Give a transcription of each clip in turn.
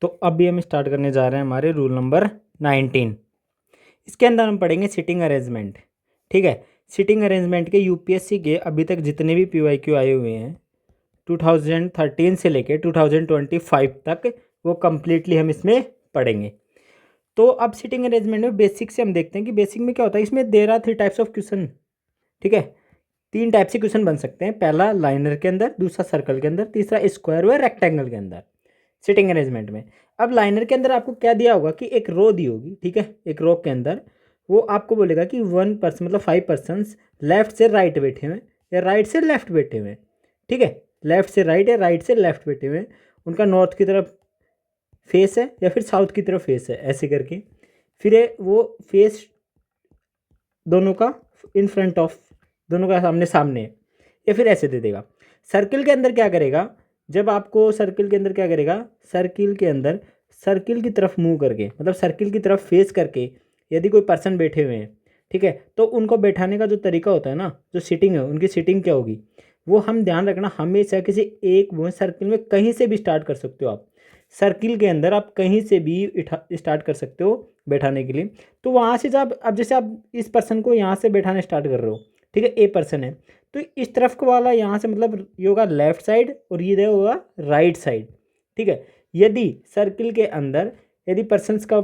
तो अभी हम स्टार्ट करने जा रहे हैं हमारे रूल नंबर 19। इसके अंदर हम पढ़ेंगे सिटिंग अरेंजमेंट। ठीक है, सिटिंग अरेंजमेंट के यूपीएससी के अभी तक जितने भी पीवाईक्यू आए हुए हैं 2013 से लेके 2025 तक, वो कम्प्लीटली हम इसमें पढ़ेंगे। तो अब सिटिंग अरेंजमेंट में बेसिक से हम देखते हैं कि बेसिक में क्या होता है। इसमें there are 3 types of question. ठीक है, 3 टाइप से क्वेश्चन बन सकते हैं। पहला लाइनर के अंदर, दूसरा सर्कल के अंदर, तीसरा स्क्वायर व रेक्टेंगल के अंदर सिटिंग अरेंजमेंट में। अब लाइनर के अंदर आपको क्या दिया होगा कि एक रो दी होगी। ठीक है, एक रो के अंदर वो आपको बोलेगा कि 1 पर्सन मतलब 5 पर्सन्स लेफ्ट से राइट बैठे हुए या राइट से लेफ्ट बैठे हुए। ठीक है, लेफ्ट से राइट या राइट से लेफ्ट बैठे हुए। उनका नॉर्थ की तरफ फेस है या फिर साउथ की तरफ फेस है, ऐसे करके। फिर वो फेस दोनों का इन फ्रंट ऑफ, दोनों का सामने सामने है, या फिर ऐसे दे देगा। सर्किल के अंदर क्या करेगा, जब आपको सर्किल के अंदर क्या करेगा, सर्किल के अंदर सर्किल की तरफ मूव करके, मतलब सर्किल की तरफ फेस करके यदि कोई पर्सन बैठे हुए हैं, ठीक है, तो उनको बैठाने का जो तरीका होता है ना, जो सिटिंग है, उनकी सिटिंग क्या होगी वो हम ध्यान रखना। हमेशा किसी एक वो सर्किल में कहीं से भी स्टार्ट कर सकते हो आप। सर्किल के अंदर आप कहीं से भी स्टार्ट कर सकते हो बैठाने के लिए। तो वहाँ से जब अब जैसे आप इस पर्सन को यहाँ से बैठाना स्टार्ट कर रहे हो, ठीक है, ए पर्सन है, तो इस तरफ का वाला यहाँ से मतलब ये होगा लेफ्ट साइड और ये होगा राइट साइड। ठीक है, यदि सर्किल के अंदर यदि पर्सनस का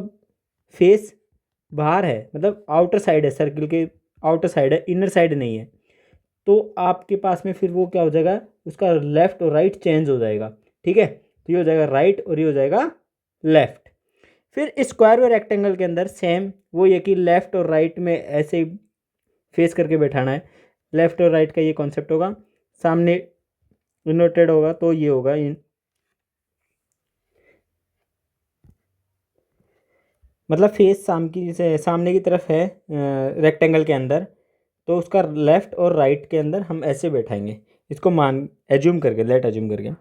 फेस बाहर है, मतलब आउटर साइड है, सर्किल के आउटर साइड है, इनर साइड नहीं है, तो आपके पास में फिर वो क्या हो जाएगा, उसका लेफ्ट और राइट चेंज हो जाएगा। ठीक है, तो ये हो जाएगा राइट और ये हो जाएगा लेफ्ट। फिर स्क्वायर और रेक्टेंगल के अंदर सेम वो ये कि लेफ्ट और राइट में ऐसे ही फेस करके बैठाना है। लेफ्ट और राइट का ये कॉन्सेप्ट होगा, सामने इन्वर्टेड होगा तो ये होगा इन, मतलब फेस सामने की तरफ है रेक्टेंगल के अंदर, तो उसका लेफ्ट और राइट के अंदर हम ऐसे बैठाएंगे। इसको मान एज्यूम करके, लेट एज्यूम करके,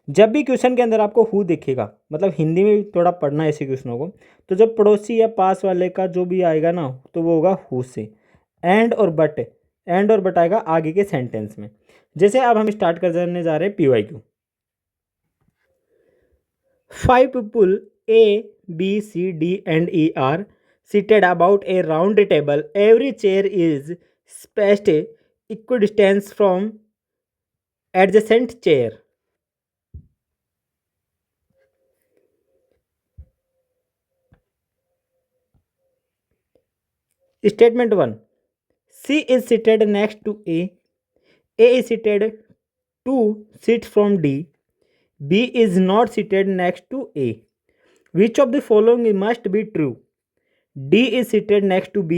जब भी क्वेश्चन के अंदर आपको हु दिखेगा, मतलब हिंदी में भी थोड़ा पढ़ना है ऐसे क्वेश्चनों को, तो जब पड़ोसी या पास वाले का जो भी आएगा ना, तो वो होगा हु से। एंड और बट, एंड और बट आएगा आगे के सेंटेंस में। जैसे अब हम स्टार्ट करने जा रहे हैं PYQ. 5 people A, B, C, D and E are seated about a round table. Every chair is spaced equidistance from adjacent chair. Statement 1. C is seated next to A. A is seated 2 seats from D. B is not seated next to A. Which of the following must be true? D is seated next to B.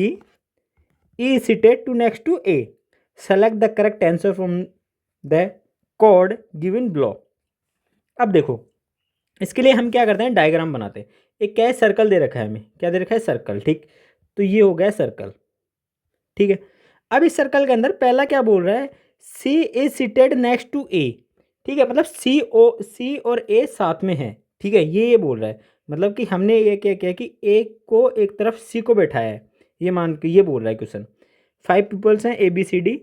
E is seated to next to A. Select the correct answer from the code given below. अब देखो, इसके लिए हम क्या करते हैं, diagram बनाते हैं। एक क्या है, सर्कल दे रखा है हमें, क्या दे रखा है, सर्कल। ठीक, तो ये हो गया सर्कल। ठीक है, अब इस सर्कल के अंदर पहला क्या बोल रहा है, सी इज सीटेड नेक्स्ट टू ए। ठीक है, मतलब सी और ए साथ में है। ठीक है, ये बोल रहा है, मतलब कि हमने ये क्या किया कि ए को एक तरफ सी को बैठाया है, ये मान के ये बोल रहा है क्वेश्चन। 5 पीपल्स हैं ABCD।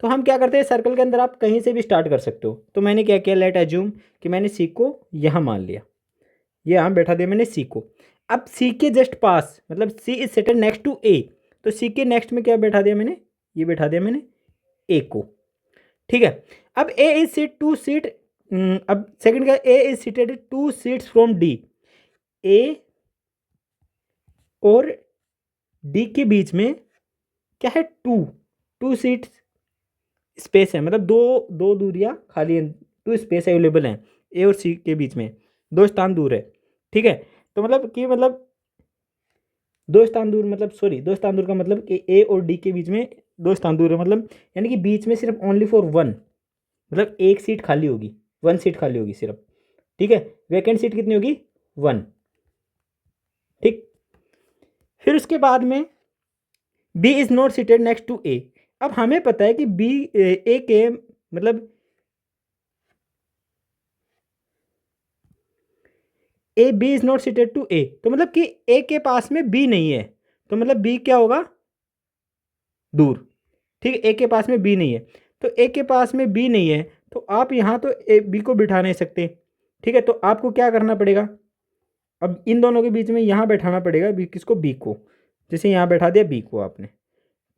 तो हम क्या करते हैं, सर्कल के अंदर आप कहीं से भी स्टार्ट कर सकते हो। तो मैंने क्या किया, लेट एज्यूम कि मैंने सी को यहाँ मान लिया, ये यहाँ बैठा दिया मैंने सी को। अब सी के जस्ट पास, मतलब C is settled next to A, तो सी के नेक्स्ट में क्या बैठा दिया मैंने, ये बैठा दिया मैंने ए को। ठीक है, अब ए इज सीट 2 सीट, अब सेकंड का A is seated 2 seats from D. A और डी के बीच में क्या है, 2 सीट्स स्पेस है, मतलब दो दो दूरियां खाली हैं, 2 स्पेस अवेलेबल हैं ए और सी के बीच में, 2 स्थान दूर है। ठीक है, तो मतलब कि मतलब 2 स्थान दूर, मतलब सॉरी 2 स्थान दूर का मतलब कि ए और डी के बीच में 2 स्थान दूर है, मतलब यानी कि बीच में सिर्फ ओनली फॉर 1, मतलब एक सीट खाली होगी, 1 सीट खाली होगी सिर्फ। ठीक है, वैकेंट सीट कितनी होगी, 1। ठीक, फिर उसके बाद में B is not seated next to A. अब हमें पता है कि बी ए के मतलब A B is not seated to A, तो मतलब कि ए के पास में बी नहीं है, तो मतलब बी क्या होगा, दूर। ठीक है, ए के पास में बी नहीं है, तो ए के पास में बी नहीं है, तो आप यहाँ तो ए बी को बिठा नहीं सकते। ठीक है, तो आपको क्या करना पड़ेगा, अब इन दोनों के बीच में यहाँ बैठाना पड़ेगा बी, किसको, बी को, जैसे यहाँ बैठा दिया बी को आपने,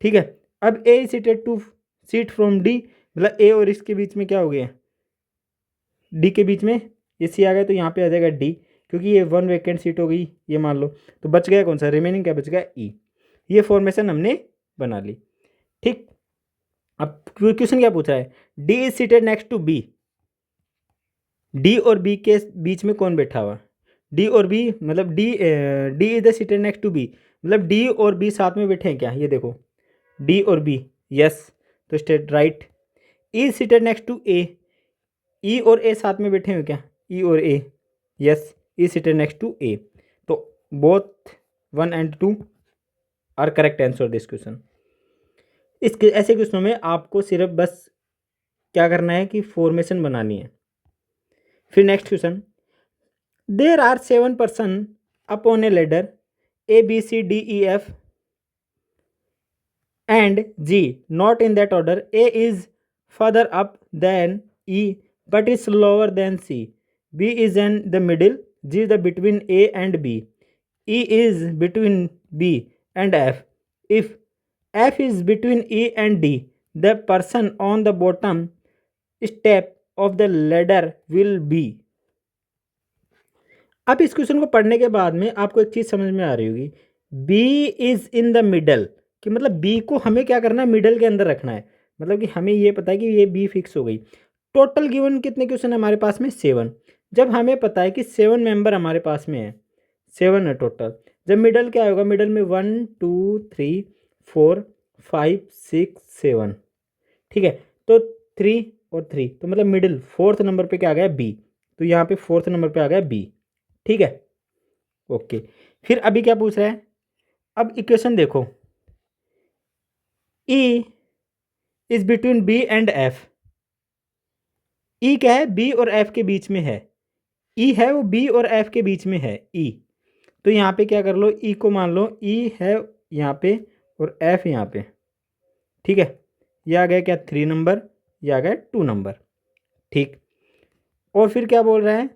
ठीक है। अब A is seated to seat from D, मतलब ए और इसके बीच में क्या हो गया, डी के बीच में ये सी आ गया, तो यहाँ पे आ जाएगा डी, क्योंकि ये वन वैकेंट सीट हो गई ये मान लो, तो बच गया कौन सा, रिमेनिंग क्या बच गया, ई। ये फॉर्मेशन हमने बना ली, ठीक। अब क्वेश्चन क्या पूछा है, D is seated next to B, D और बी के बीच में कौन बैठा हुआ, डी और बी, मतलब D is the seated next to B, मतलब डी और बी साथ में बैठे हैं क्या, ये देखो डी और बी, यस, तो state right. E seated next to A, E और ए साथ में बैठे हुए क्या, ई और A, yes, E seated next to A, तो both 1 and 2 are correct answer this question. इसके ऐसे क्वेश्चनों में आपको सिर्फ बस क्या करना है कि फॉर्मेशन बनानी है। फिर next question, there are 7 person upon a ladder A B C D E F and G, not in that order. A is further up than E but is lower than C. B is in the middle. G is the between A and B. E is between B and F. If F is between E and D, the person on the bottom step of the ladder will be. अब इस question को पढ़ने के बाद में आपको एक चीज़ समझ में आ रही होगी, B is in the middle, कि मतलब बी को हमें क्या करना है, मिडल के अंदर रखना है, मतलब कि हमें ये पता है कि ये बी फिक्स हो गई। टोटल गिवन कितने क्वेश्चन है हमारे पास में, 7। जब हमें पता है कि 7 मेंबर हमारे पास में है, 7 है टोटल, जब मिडल क्या होगा, मिडल में 1 2 3 4 5 6 7, ठीक है, तो 3 और 3, तो मतलब मिडल 4th नंबर पे क्या आ गया, बी, तो यहाँ पे 4th नंबर पे आ गया बी, ठीक है, ओके। फिर अभी क्या पूछ रहा है, अब इक्वेशन देखो, E is between B and F, E क्या है, बी और एफ के बीच में है, ई है वो बी और एफ के बीच में है ई, तो यहाँ पे क्या कर लो, ई को मान लो, ई है यहाँ पे और एफ यहाँ पे, ठीक है, ये आ गया क्या 3 नंबर, ये आ गया 2 नंबर, ठीक। और फिर क्या बोल रहा है,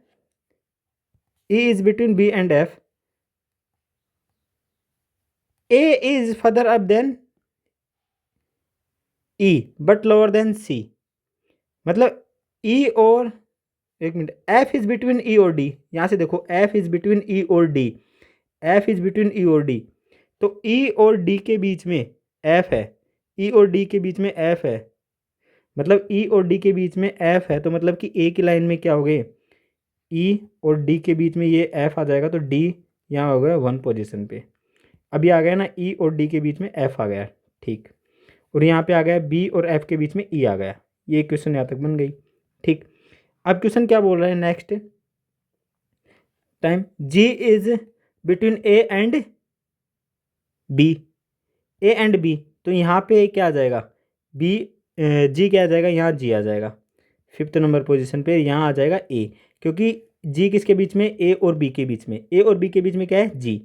E is between B and F, A is further up than E but lower than C, मतलब ई और, एक मिनट, एफ इज बिटवीन ई और डी, यहाँ से देखो एफ इज बिटवीन ई और D, F is between E और डी, तो ई और डी के बीच में एफ है, ई और डी के बीच में एफ है, मतलब ई और डी के बीच में एफ है, तो मतलब कि ए की लाइन में क्या हो गए, ई और डी के बीच में ये एफ आ जाएगा, तो डी यहाँ हो गया 1 पोजीशन पे, अभी आ गया ना, ई और डी के बीच में एफ आ गया, ठीक, और यहाँ पे आ गया बी और एफ के बीच में ई आ गया, ये क्वेश्चन यहाँ तक बन गई, ठीक। अब क्वेश्चन क्या बोल रहा है next time, G is between A and B, A and B, तो यहाँ पे क्या आ जाएगा, बी, जी क्या आ जाएगा, यहाँ जी आ जाएगा, 5th नंबर पोजीशन पे यहाँ आ जाएगा ए, क्योंकि जी किसके बीच में, ए और बी के बीच में, ए और बी के बीच में क्या है, जी,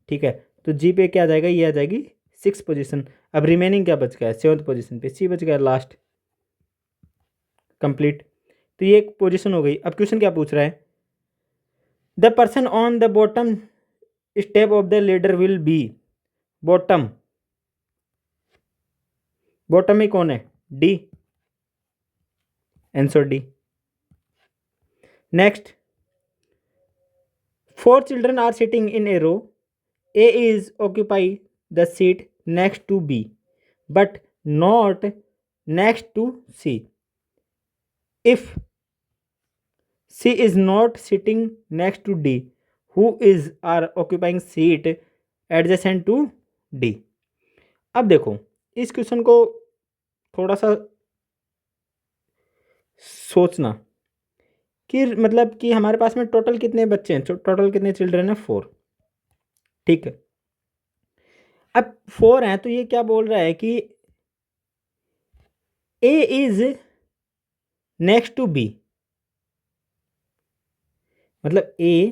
ठीक है, तो जी पे क्या आ जाएगा, ये आ जाएगी 6th पोजीशन। अब रिमेनिंग क्या बच गया है, 7th पोजीशन पे सी बच गया लास्ट, कंप्लीट, तो ये एक पोजीशन हो गई। अब क्वेश्चन क्या पूछ रहा है, the person on the bottom step of the ladder will be, bottom, bottom में कौन है, D, answer D. Next, 4 children are sitting in a row, A is occupy the seat next to B but not next to C, if C is not sitting next to D, who is are occupying seat adjacent to D। अब देखो इस question को थोड़ा सा सोचना कि मतलब कि हमारे पास में टोटल कितने बच्चे हैं, टोटल कितने चिल्ड्रन हैं, 4, ठीक है। अब 4 हैं तो ये क्या बोल रहा है कि A is next to B, मतलब A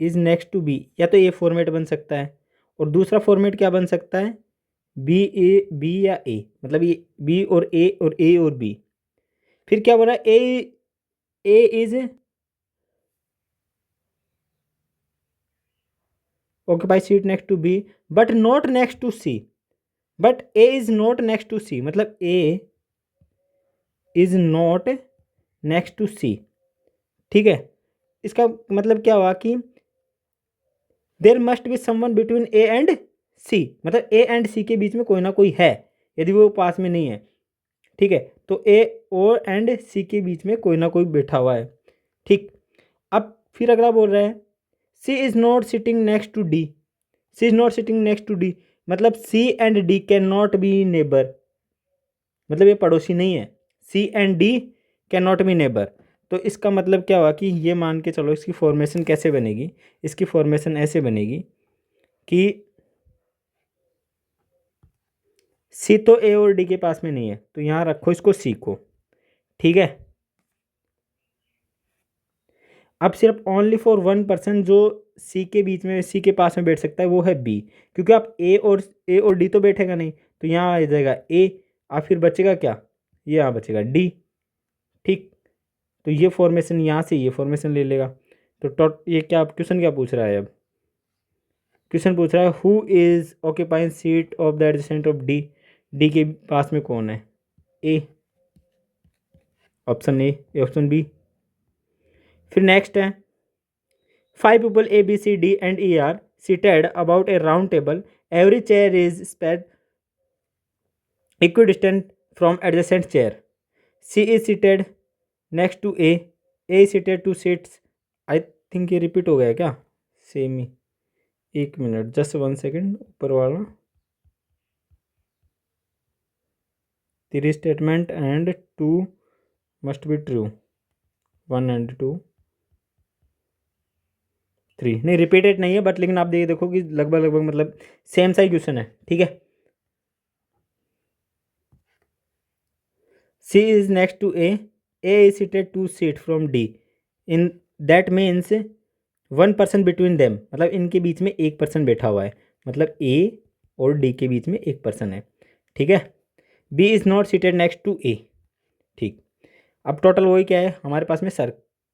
is next to B, या तो ये फॉर्मेट बन सकता है और दूसरा फॉर्मेट क्या बन सकता है, बी या ए, मतलब ये बी और ए और बी। फिर क्या बोल रहा है, A is occupy seat next to B but not next to C, but A is not next to C, मतलब A is not next to C. ठीक है, इसका मतलब क्या हुआ कि there must be someone between A and C, मतलब A and सी के बीच में कोई ना कोई है, यदि वो पास में नहीं है। ठीक है, तो ए और एंड सी के बीच में कोई ना कोई बैठा हुआ है। ठीक, अब फिर अगला बोल रहा है C is not sitting next to D, C is not sitting next to D, मतलब C and D can not be neighbour, मतलब ये पड़ोसी नहीं है। C and D can not be neighbour, तो इसका मतलब क्या हुआ कि ये मान के चलो इसकी फॉर्मेशन कैसे बनेगी, इसकी फॉर्मेशन ऐसे बनेगी कि सी तो ए और डी के पास में नहीं है, तो यहाँ रखो इसको सी को। ठीक है, अब सिर्फ ओनली फॉर वन पर्सन जो सी के बीच में, सी के पास में बैठ सकता है, वो है बी, क्योंकि आप ए और डी तो बैठेगा नहीं, तो यहाँ आ जाएगा ए, और फिर बचेगा क्या, ये यहाँ बचेगा डी। ठीक, तो ये फॉर्मेशन यहाँ से ये फॉर्मेशन ले लेगा। तो ये क्या क्वेश्चन क्या पूछ रहा है, अब क्वेश्चन पूछ रहा है who is occupying seat of the adjacent of D, D के पास में कौन है, ए, ऑप्शन ए, ऑप्शन बी। फिर नेक्स्ट है 5 people A, B, C, D and E are seated about a round table. Every chair is spread equidistant from adjacent chair. C is seated next to A. A is seated 2 seats. I think ये repeat हो गया क्या, same ही। एक minute, just 1 second, ऊपर वाला 3 statement and 2 must be true, 1 and 2 3 नहीं, repeated नहीं है, बट लेकिन आप देखो कि लगभग लगभग मतलब सेम सा ही क्वेश्चन है। ठीक है, C is next to A. A is seated 2 seat from D. In that means 1 person between them. मतलब इनके बीच में एक पर्सन बैठा हुआ है, मतलब A और D के बीच में एक पर्सन है। ठीक है, B is not seated next to A. ठीक, अब टोटल वही क्या है हमारे पास में,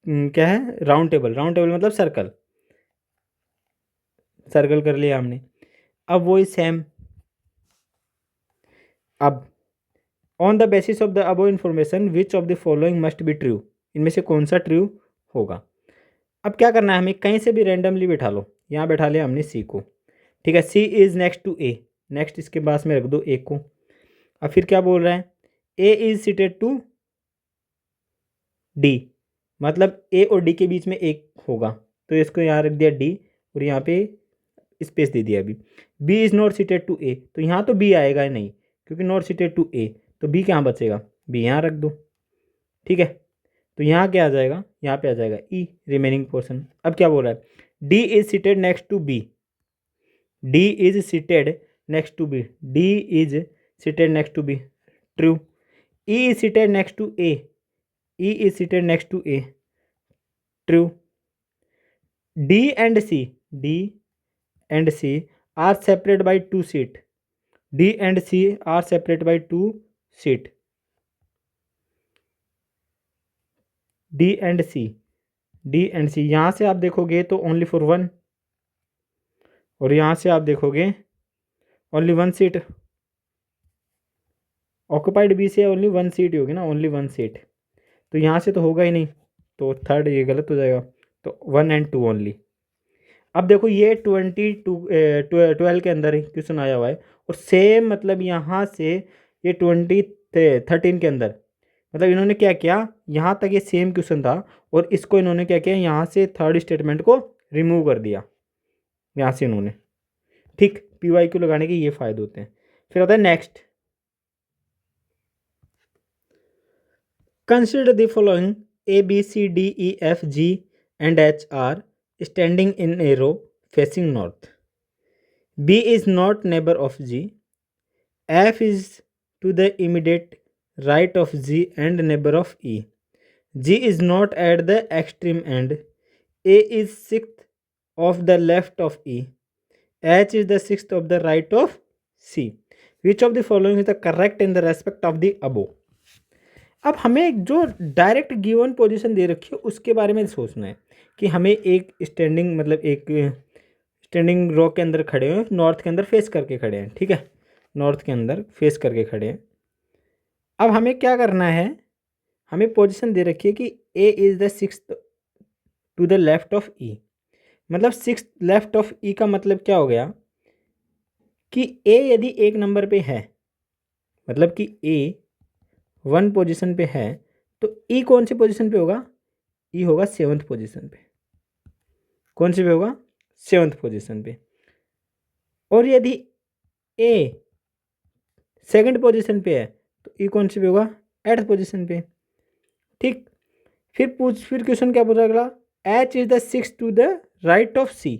क्या है, राउंड टेबल, राउंड टेबल मतलब सर्कल, सर्कल कर लिया हमने। अब वही सेम, अब on the basis of the above information which of the following must be true, इनमें से कौन सा ट्रू होगा। अब क्या करना है, हमें कहीं से भी रैंडमली बैठा लो, यहाँ बैठा लिया हमने सी को। ठीक है, C is next to A, next इसके पास में रख दो ए को। अब फिर क्या बोल रहा है, A is seated to D, मतलब ए और डी के बीच में एक होगा, तो इसको यहाँ रख दिया डी और यहाँ पे स्पेस दे दिया अभी। B is not seated to A, तो यहाँ तो बी आएगा ही नहीं, क्योंकि नॉट सीटेड टू ए, तो बी कहाँ बचेगा, बी यहाँ रख दो। ठीक है, तो यहाँ क्या आ जाएगा, यहाँ पे आ जाएगा ई, रिमेनिंग पोर्शन। अब क्या बोल रहा है, D is seated next to B, D is seated next to B, D is seated next to B, true. E is seated next to A, E is seated next to A, true. D and C, D and C are separate by 2 seat, D and C are separate by 2 seat, D and C, D and C, यहाँ से आप देखोगे तो only for 1, और यहाँ से आप देखोगे ओनली 1 सीट, ऑक्यूपाइड बी से ओनली 1 सीट ही होगी ना, ओनली 1 सीट, तो यहाँ से तो होगा ही नहीं, तो थर्ड ये गलत हो जाएगा, तो 1 एंड 2 ओनली। अब देखो ये 12 के अंदर ही क्वेश्चन आया हुआ है, और सेम मतलब यहाँ से ये 13 के अंदर, मतलब इन्होंने क्या किया, यहाँ तक ये सेम क्वेश्चन था, और इसको इन्होंने क्या किया, यहाँ से थर्ड स्टेटमेंट को रिमूव कर दिया यहाँ से इन्होंने। ठीक, PYQ लगाने के ये फ़ायदे होते हैं। फिर आता है next, consider the following ABCDEFG and H are standing in a row facing north. B is not neighbor of G. F is to the immediate right of G and neighbor of E. G is not at the extreme end. A is sixth of the left of E. H is the sixth of the right of C. Which of the following is the correct in the respect of the above? अब हमें जो direct given position दे रखी है उसके बारे में सोचना है कि हमें एक स्टैंडिंग मतलब एक स्टैंडिंग रो के अंदर खड़े हैं, नॉर्थ के अंदर फेस करके खड़े हैं, ठीक है, नॉर्थ के अंदर फेस करके खड़े हैं। अब हमें क्या करना है, हमें पोजीशन दे रखी है कि A is the sixth to the left of E, मतलब सिक्स लेफ्ट ऑफ ई का मतलब क्या हो गया कि ए यदि एक नंबर पे है, मतलब कि ए 1 पोजीशन पे है, तो ई कौन सी पोजीशन पे होगा, ई होगा 7th पोजीशन पे। कौन सी पे होगा, 7th पोजीशन पे। और यदि ए 2nd पोजीशन पे है तो ई कौन सी पे होगा, 8th पोजीशन पे। ठीक, फिर क्वेश्चन क्या पूछा अगला, H is the six to the right of C,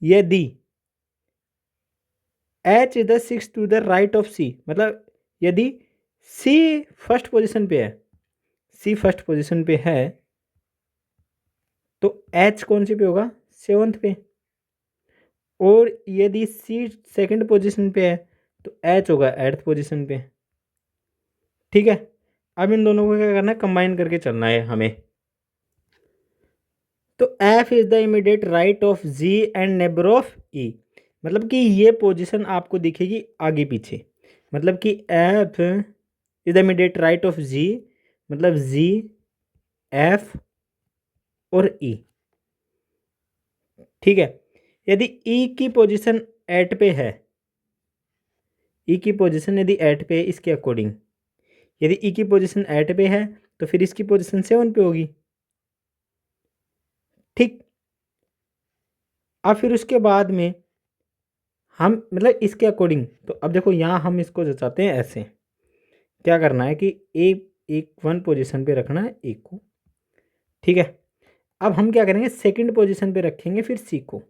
यदि H is the six to the right of C, मतलब यदि सी फर्स्ट पोजीशन पे है, सी फर्स्ट पोजीशन पे है, तो एच कौन सी पे होगा, 7th पे। और यदि सी 2nd पोजीशन पे है तो एच होगा 8th पोजीशन पे। ठीक है, अब इन दोनों को क्या करना है, कंबाइन करके चलना है हमें। तो F is the immediate right of G and neighbour of E, मतलब कि ये पोजीशन आपको दिखेगी आगे पीछे, मतलब कि F is the immediate right of G, मतलब जी, एफ और ई। ठीक है, यदि ई की पोजीशन 8 पे है, ई की पोजीशन यदि 8 पे है इसके अकॉर्डिंग, यदि ई की पोजीशन 8 पे है तो फिर इसकी पोजीशन 7 पे होगी। ठीक, अब फिर उसके बाद में हम मतलब इसके अकॉर्डिंग, तो अब देखो यहाँ हम इसको जचाते हैं ऐसे, क्या करना है कि ए एक 1 पोजीशन पे रखना है ए को। ठीक है, अब हम क्या करेंगे, 2nd पोजीशन पे रखेंगे फिर सी को।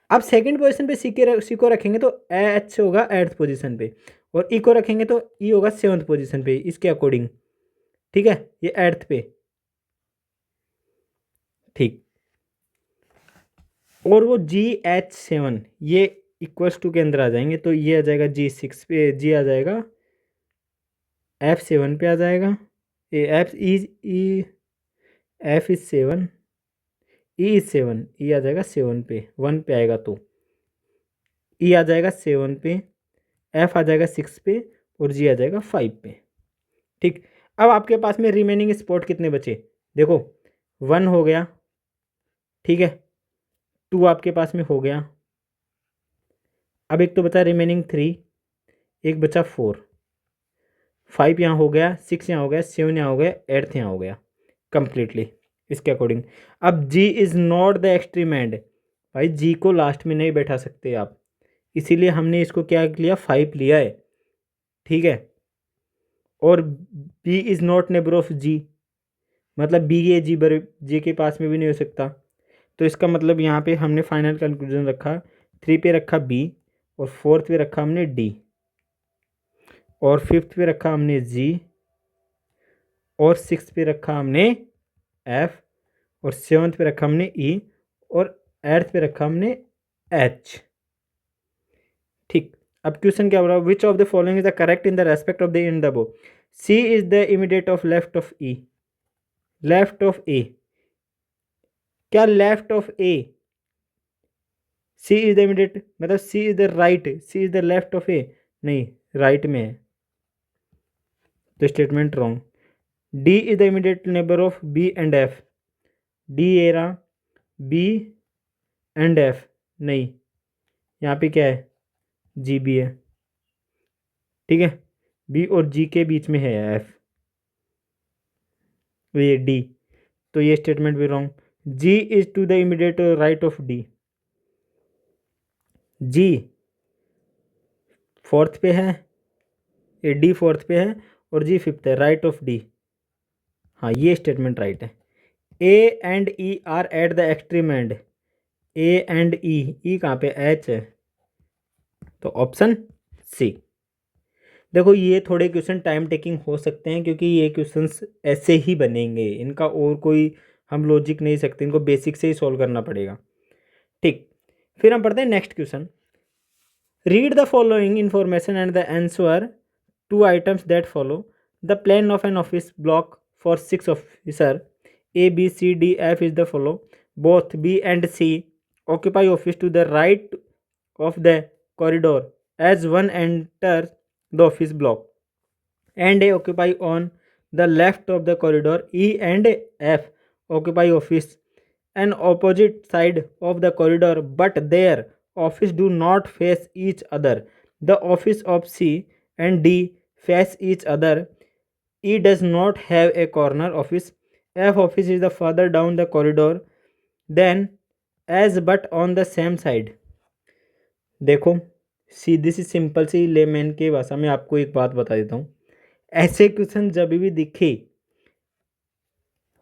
अब 2nd पोजीशन पे सी को रखेंगे तो एच होगा 8th पोजीशन पे, और ई को रखेंगे तो ई होगा 7th पोजीशन पे इसके अकॉर्डिंग। ठीक है, ये 8th पे। ठीक, और वो GH7 ये इक्वल्स टू के अंदर आ जाएंगे, तो ये आ जाएगा G6 पे, जी आ जाएगा F7 पे आ जाएगा, एफ इज 7, ई इज 7, ई आ जाएगा 7 पे, 1 पे आएगा तो ई आ जाएगा 7 पे, एफ आ जाएगा 6 पे, और जी आ जाएगा 5 पे। ठीक, अब आपके पास में रिमेनिंग स्पॉट कितने बचे, देखो 1 हो गया, ठीक है, 2 आपके पास में हो गया, अब एक तो बचा रिमेनिंग 3, एक बचा 4, 5 यहाँ हो गया, 6 यहाँ हो गया, 7 यहाँ हो गया, 8th यहाँ हो गया कंप्लीटली इसके अकॉर्डिंग। अब G is not the extreme end, भाई जी को लास्ट में नहीं बैठा सकते आप, इसीलिए हमने इसको क्या लिया, 5 लिया है। ठीक है, और B is not neighbour of G, मतलब बी ये जी के पास में भी नहीं हो सकता, तो इसका मतलब यहाँ पे हमने फाइनल कंक्लूजन रखा, 3 पे रखा बी, और 4th पे रखा हमने डी, और 5th पे रखा हमने जी, और 6th पे रखा हमने एफ, और 7th पे रखा हमने ई, और 8th पे रखा हमने एच। ठीक, अब क्वेश्चन क्या बोला, which of the following is the correct in the respect of the in the above, C is the immediate of left of E, left of A, क्या left of A, C is the immediate, मतलब C is the right, C is the left of A, नहीं right में है, तो statement wrong. D is the immediate neighbour of B and F, D ए रहा, B and F नहीं, यहाँ पे क्या है, जी बी है। ठीक है, बी और जी के बीच में है एफ, ये डी, तो ये स्टेटमेंट भी wrong. G is to the immediate right of D, G 4th पे है, ये डी 4th पे है, और जी 5th है, राइट ऑफ डी, हाँ ये स्टेटमेंट राइट है। A and E are at the extreme end, A and E कहाँ पे, एच है, तो ऑप्शन सी। देखो ये थोड़े क्वेश्चन टाइम टेकिंग हो सकते हैं, क्योंकि ये क्वेश्चंस ऐसे ही बनेंगे, इनका और कोई हम लॉजिक नहीं सकते, इनको बेसिक से ही सॉल्व करना पड़ेगा। ठीक, फिर हम पढ़ते हैं next question, read the following information and the answer to items that follow, the plan of an office block for 6 officer, A B C D F is the follow, both B and C occupy office to the right of the corridor as one enters the office block, and A occupy on the left of the corridor. E and F occupy office an opposite side of the corridor, but their office do not face each other. The office of C and D face each other. E does not have a corner office. F office is the further down the corridor than as but on the same side. देखो, सीधी सी simple सी layman की भाषा में आपको एक बात बता देता हूँ। ऐसे क्वेश्चन जब भी दिखे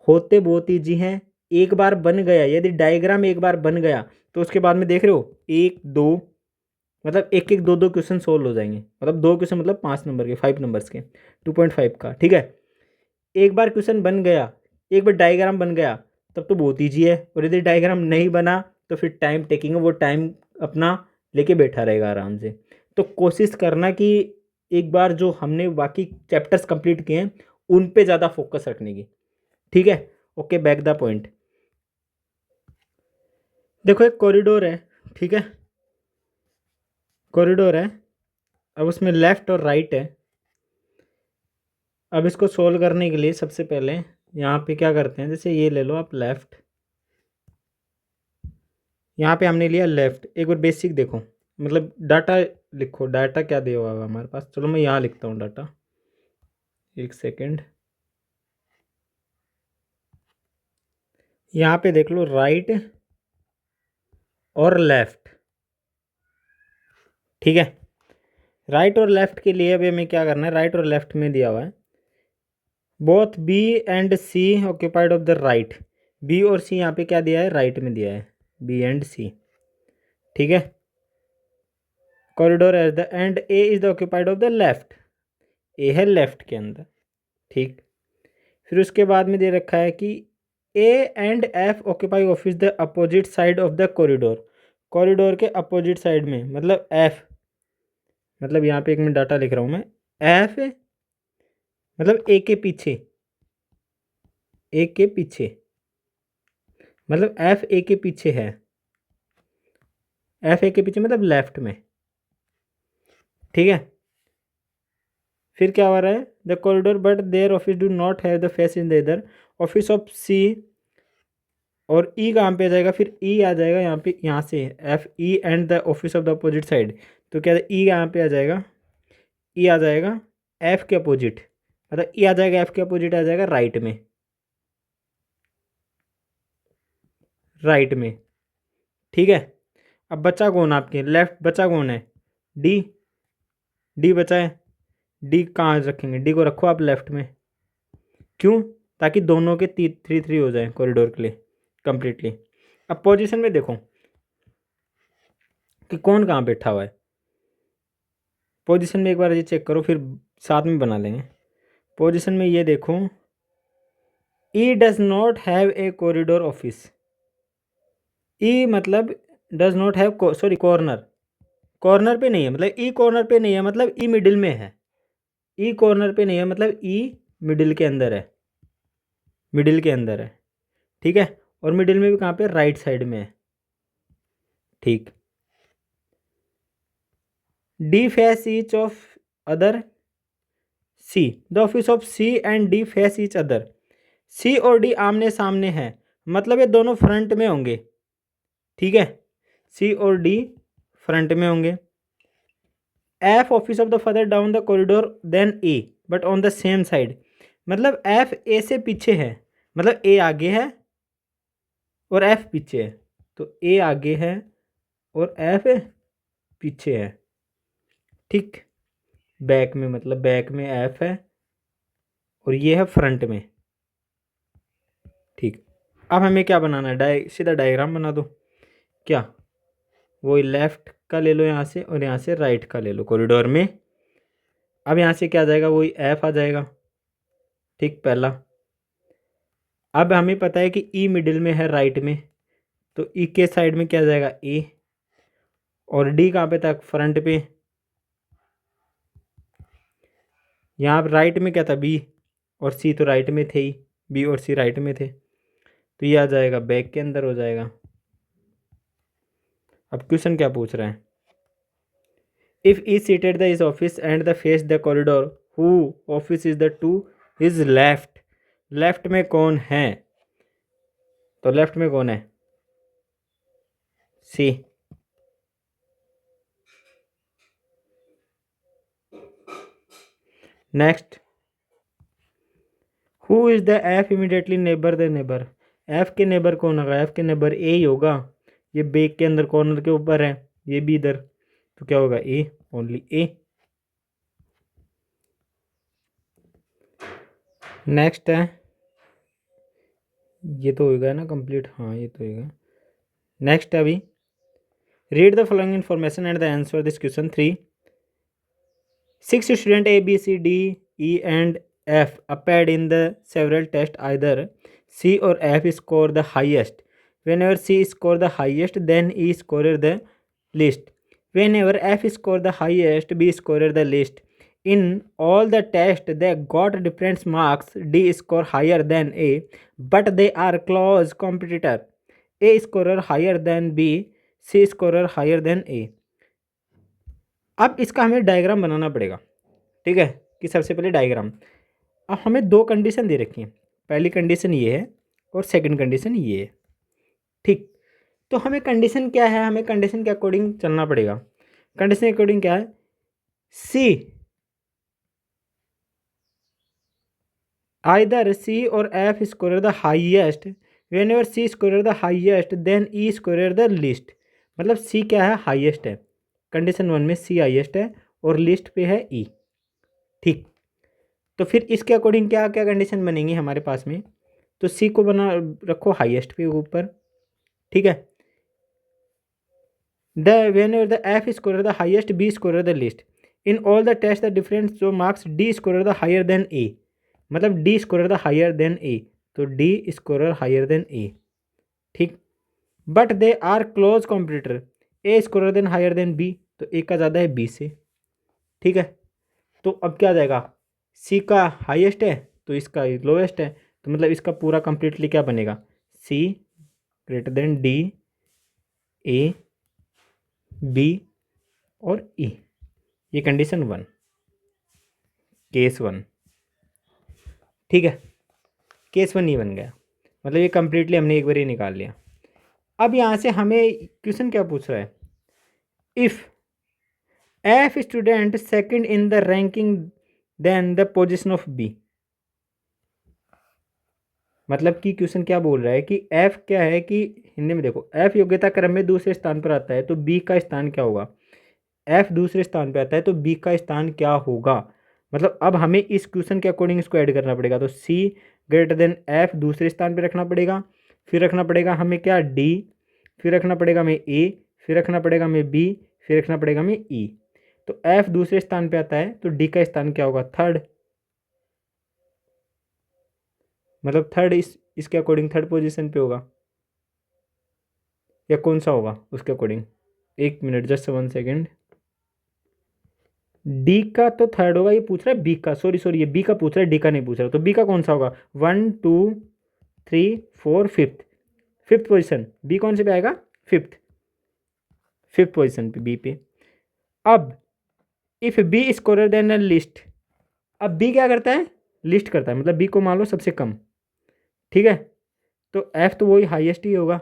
होते बहुत ईजी हैं। एक बार बन गया, यदि डायग्राम एक बार बन गया तो उसके बाद में देख रहे हो एक दो, मतलब एक एक दो दो क्वेश्चन सोल्व हो जाएंगे। मतलब दो क्वेश्चन मतलब 5 नंबर के, 5 नंबर्स के, 2.5 का। ठीक है, एक बार क्वेश्चन बन गया, एक बार डायग्राम बन गया तब तो बहुत ईजी है। और यदि डायग्राम नहीं बना तो फिर टाइम टेकिंग है, वो टाइम अपना लेके बैठा रहेगा आराम से। तो कोशिश करना कि एक बार जो हमने बाकी चैप्टर्स कंप्लीट किए हैं उन पे ज़्यादा फोकस रखने की। ठीक है, ओके, बैक द पॉइंट। देखो एक कॉरिडोर है, ठीक है, कॉरिडोर है। अब उसमें लेफ्ट और राइट है। अब इसको सोल्व करने के लिए सबसे पहले यहाँ पे क्या करते हैं, जैसे ये ले लो आप लेफ्ट, यहाँ पे हमने लिया लेफ्ट। एक बार बेसिक देखो, मतलब डाटा लिखो, डाटा क्या दिया हुआ है हमारे पास। चलो मैं यहाँ लिखता हूँ डाटा, एक सेकेंड। यहाँ पे देख लो राइट और लेफ्ट, ठीक है। राइट और लेफ्ट के लिए अभी हमें क्या करना है, राइट और लेफ्ट में दिया हुआ है both B and C occupied of the right. B और सी यहाँ पे क्या दिया है, राइट में दिया है, बी एंड सी, ठीक है। Corridor at the end A is the occupied of the left, A है लेफ्ट के अंदर, ठीक। फिर उसके बाद में दे रखा है कि A and F occupy office the opposite side of the corridor. Corridor के अपोजिट साइड में, मतलब एफ, मतलब यहाँ पे एक मिनट डाटा लिख रहा हूँ मैं। एफ मतलब ए के पीछे, ए के पीछे, मतलब एफ ए के पीछे है, एफ ए के पीछे मतलब लेफ्ट में, ठीक है। फिर क्या हो रहा है, the corridor but their office do not have the face in the इधर। ऑफिस ऑफ सी और ई कहाँ पे आ जाएगा, फिर ई आ जाएगा यहाँ पे, यहाँ से F E and the office of the opposite side. तो क्या ई यहाँ पे आ जाएगा, ई आ जाएगा एफ के अपोजिट, मतलब ई आ जाएगा एफ के अपोजिट, आ जाएगा राइट में, राइट में, ठीक है। अब बचा कौन आपके लेफ्ट, बचा कौन है, डी, डी बचा है। डी कहाँ रखेंगे, डी को रखो आप लेफ्ट में, क्यों, ताकि दोनों के 3-3 हो जाए कॉरिडोर के लिए कंप्लीटली। अब पोजीशन में देखो कि कौन कहाँ बैठा हुआ है। पोजीशन में एक बार ये चेक करो, फिर साथ में बना लेंगे। पोजीशन में ये देखो, E does not have a corridor office. E मतलब does not have, sorry corner, corner पे नहीं है, मतलब ई कॉर्नर पे नहीं है, मतलब ई मिडिल में है। ई कॉर्नर पे नहीं है मतलब ई मिडिल के अंदर है, मिडिल के अंदर है, ठीक है। और मिडिल में भी कहाँ पे, राइट साइड में है, ठीक। D face each of other C, the office of C and D face each other. C और डी आमने सामने हैं, मतलब ये दोनों फ्रंट में होंगे, ठीक है। सी और डी फ्रंट में होंगे। F office of the further down the corridor then A but on the same side, मतलब एफ ए से पीछे है, मतलब ए आगे है और एफ पीछे है। तो ए आगे है और एफ पीछे है, ठीक। बैक में, मतलब बैक में एफ है और ये है फ्रंट में, ठीक। अब हमें क्या बनाना है, सीधा डायग्राम बना दो। क्या, वही लेफ्ट का ले लो यहाँ से और यहाँ से राइट का ले लो कॉरिडोर में। अब यहाँ से क्या आ जाएगा, वही एफ आ जाएगा, ठीक, पहला। अब हमें पता है कि ई मिडिल में है राइट में, तो ई के साइड में क्या आ जाएगा, ए। और डी कहाँ पे तक, फ्रंट पे। यहाँ राइट में क्या था, बी और सी तो राइट में थे ही, बी और सी राइट में थे, तो ये आ जाएगा बैक के अंदर हो जाएगा। अब क्वेश्चन क्या पूछ रहे हैं, if E seated the is office and the face the corridor who office is the to is left, left में कौन है, तो लेफ्ट में कौन है, C. Next, who is the F immediately neighbour the neighbour, F के neighbour कौन होगा, एफ के नेबर ए ही होगा, ये बेग के अंदर कॉर्नर के ऊपर है, ये भी इधर, तो क्या होगा ए, ओनली ए। नेक्स्ट है, ये तो होगा ना कंप्लीट, हाँ ये तो होगा। नेक्स्ट है अभी, read the following information and the answer this question 3। 6 student A, B, C, D, E and F appeared in the several tests. Either C or F score the highest. Whenever C score the highest, then E score the least. Whenever F score the highest, B score the least. In all the tests, they got different marks. D score higher than A, but they are close competitor. A scorer higher than B, C scorer higher than A. अब इसका हमें diagram बनाना पड़ेगा, ठीक है, कि सबसे पहले diagram. अब हमें दो कंडीशन दे रखी हैं, पहली कंडीशन ये है और सेकंड कंडीशन ये है, ठीक। तो हमें कंडीशन क्या है, हमें कंडीशन के अकॉर्डिंग चलना पड़ेगा। कंडीशन के अकॉर्डिंग क्या है, सी, आइदर सी और F score the highest, whenever C score the highest then E score the list. मतलब सी क्या है, हाईएस्ट है, कंडीशन 1 में सी हाईएस्ट है और लिस्ट पे है ई, ठीक। तो फिर इसके अकॉर्डिंग क्या क्या कंडीशन बनेंगी हमारे पास में, तो सी को बना रखो हाईएस्ट पे ऊपर, ठीक है। The whenever the F score the highest, B score the list, in all the test the difference जो marks D score the higher than A, मतलब D score the higher than A, तो D score higher than A, ठीक। But they are close competitor, A score then higher than B, तो A का ज़्यादा है B से, ठीक है। तो अब क्या आ जाएगा, सी का हाईएस्ट है तो इसका लोएस्ट है, तो मतलब इसका पूरा कंप्लीटली क्या बनेगा, सी ग्रेटर देन डी, ए, बी और ई। ये कंडीशन 1, केस 1, ठीक है। केस 1 ये बन गया, मतलब ये कंप्लीटली हमने एक बार ही निकाल लिया। अब यहाँ से हमें क्वेश्चन क्या पूछ रहा है, if F student second in the ranking then the position of B, मतलब कि क्वेश्चन क्या बोल रहा है कि एफ क्या है, कि हिंदी में देखो, एफ योग्यता क्रम में दूसरे स्थान पर आता है तो बी का स्थान क्या होगा, एफ दूसरे स्थान पर आता है तो बी का स्थान क्या होगा। मतलब अब हमें इस क्वेश्चन के अकॉर्डिंग इसको ऐड करना पड़ेगा, तो सी ग्रेटर देन एफ दूसरे स्थान पर रखना पड़ेगा, फिर रखना पड़ेगा हमें क्या, डी, फिर रखना पड़ेगा हमें ए, फिर रखना पड़ेगा हमें बी, फिर रखना पड़ेगा हमें ई। तो एफ दूसरे स्थान पे आता है तो डी का स्थान क्या होगा, थर्ड, मतलब थर्ड इसके अकॉर्डिंग थर्ड पोजीशन पे होगा, या कौन सा होगा उसके अकॉर्डिंग, एक मिनट जस्ट 1 सेकेंड। डी का तो थर्ड होगा, ये पूछ रहा है बी का, सॉरी ये बी का पूछ रहा है, डी का नहीं पूछ रहा, तो बी का कौन सा होगा, 1 2 3 4 5th, फिफ्थ पोजिशन, बी कौन से पे आएगा, फिफ्थ पोजिशन पे बी पे। अब if B scorer then list, अब बी क्या करता है, लिस्ट करता है, मतलब बी को मान लो सबसे कम, ठीक है। तो एफ तो वही हाईएस्ट ही होगा,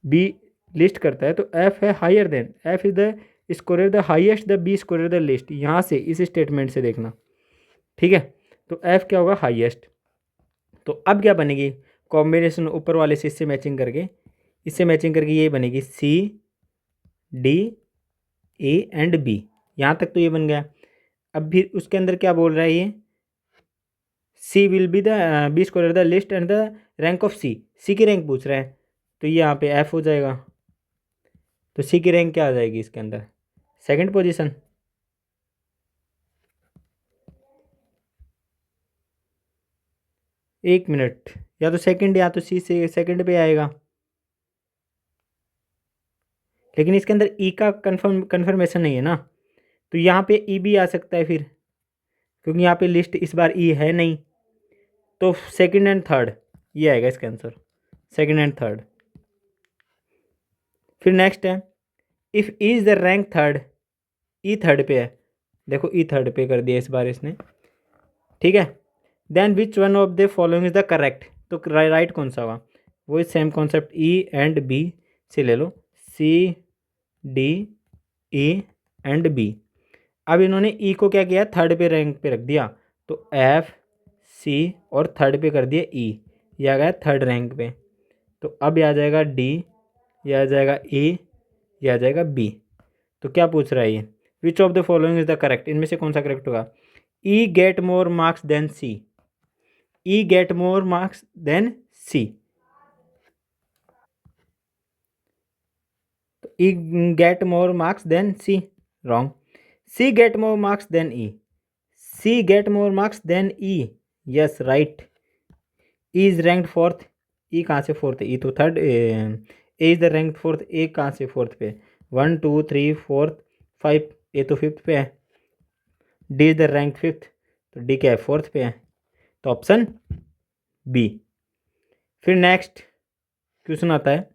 बी लिस्ट करता है तो एफ है higher then, F is the scorer the highest, the B scorer the list, यहाँ से इस स्टेटमेंट से देखना, ठीक है। तो एफ क्या होगा, हाईएस्ट। तो अब क्या बनेगी, कॉम्बिनेशन ऊपर वाले से इससे मैचिंग करके, इससे मैचिंग करके ये बनेगी C D A and B, यहाँ तक तो ये बन गया। अब भी उसके अंदर क्या बोल रहा है ये, C will be the B score the list and the rank of C, C की रैंक पूछ रहा है, तो ये यहाँ पे एफ हो जाएगा, तो सी की रैंक क्या आ जाएगी इसके अंदर, सेकंड पोजीशन। एक मिनट, या तो सेकंड या तो सी से सेकंड पे आएगा, लेकिन इसके अंदर ई का कन्फर्मेशन नहीं है ना, तो यहाँ पे ई भी आ सकता है फिर, क्योंकि यहाँ पे लिस्ट इस बार ई है नहीं, तो सेकंड एंड थर्ड ये आएगा इसका आंसर, सेकंड एंड थर्ड। फिर नेक्स्ट है, if E is the rank third, E third पे है, देखो ई थर्ड पे कर दिया इस बार इसने, ठीक है। Then which one of the following is the correct, तो राइट कौन सा होगा, वही same concept E and B से ले लो, C D E and B. अब इन्होंने ई को क्या किया, थर्ड पे रैंक पे रख दिया, तो एफ सी और थर्ड पे कर दिया ई, ये आ गया थर्ड रैंक पे। तो अब ये आ जाएगा डी, ये आ जाएगा ई, ये आ जाएगा बी। तो क्या पूछ रहा है ये, which of the following is the correct, इनमें से कौन सा करेक्ट होगा, E get more marks than C, E get more marks than C, तो E get more marks than C, wrong. C get more marks than E, C get more marks than E, yes right. E is ranked fourth, E कहाँ से fourth है, E तो third, A is the rank fourth, A कहाँ से fourth पे, 1 2 3 4 5, ए तो fifth पे है, D is the rank fifth, तो डी क्या है, फोर्थ पे है, तो ऑप्शन बी। फिर नेक्स्ट क्वेश्चन आता है,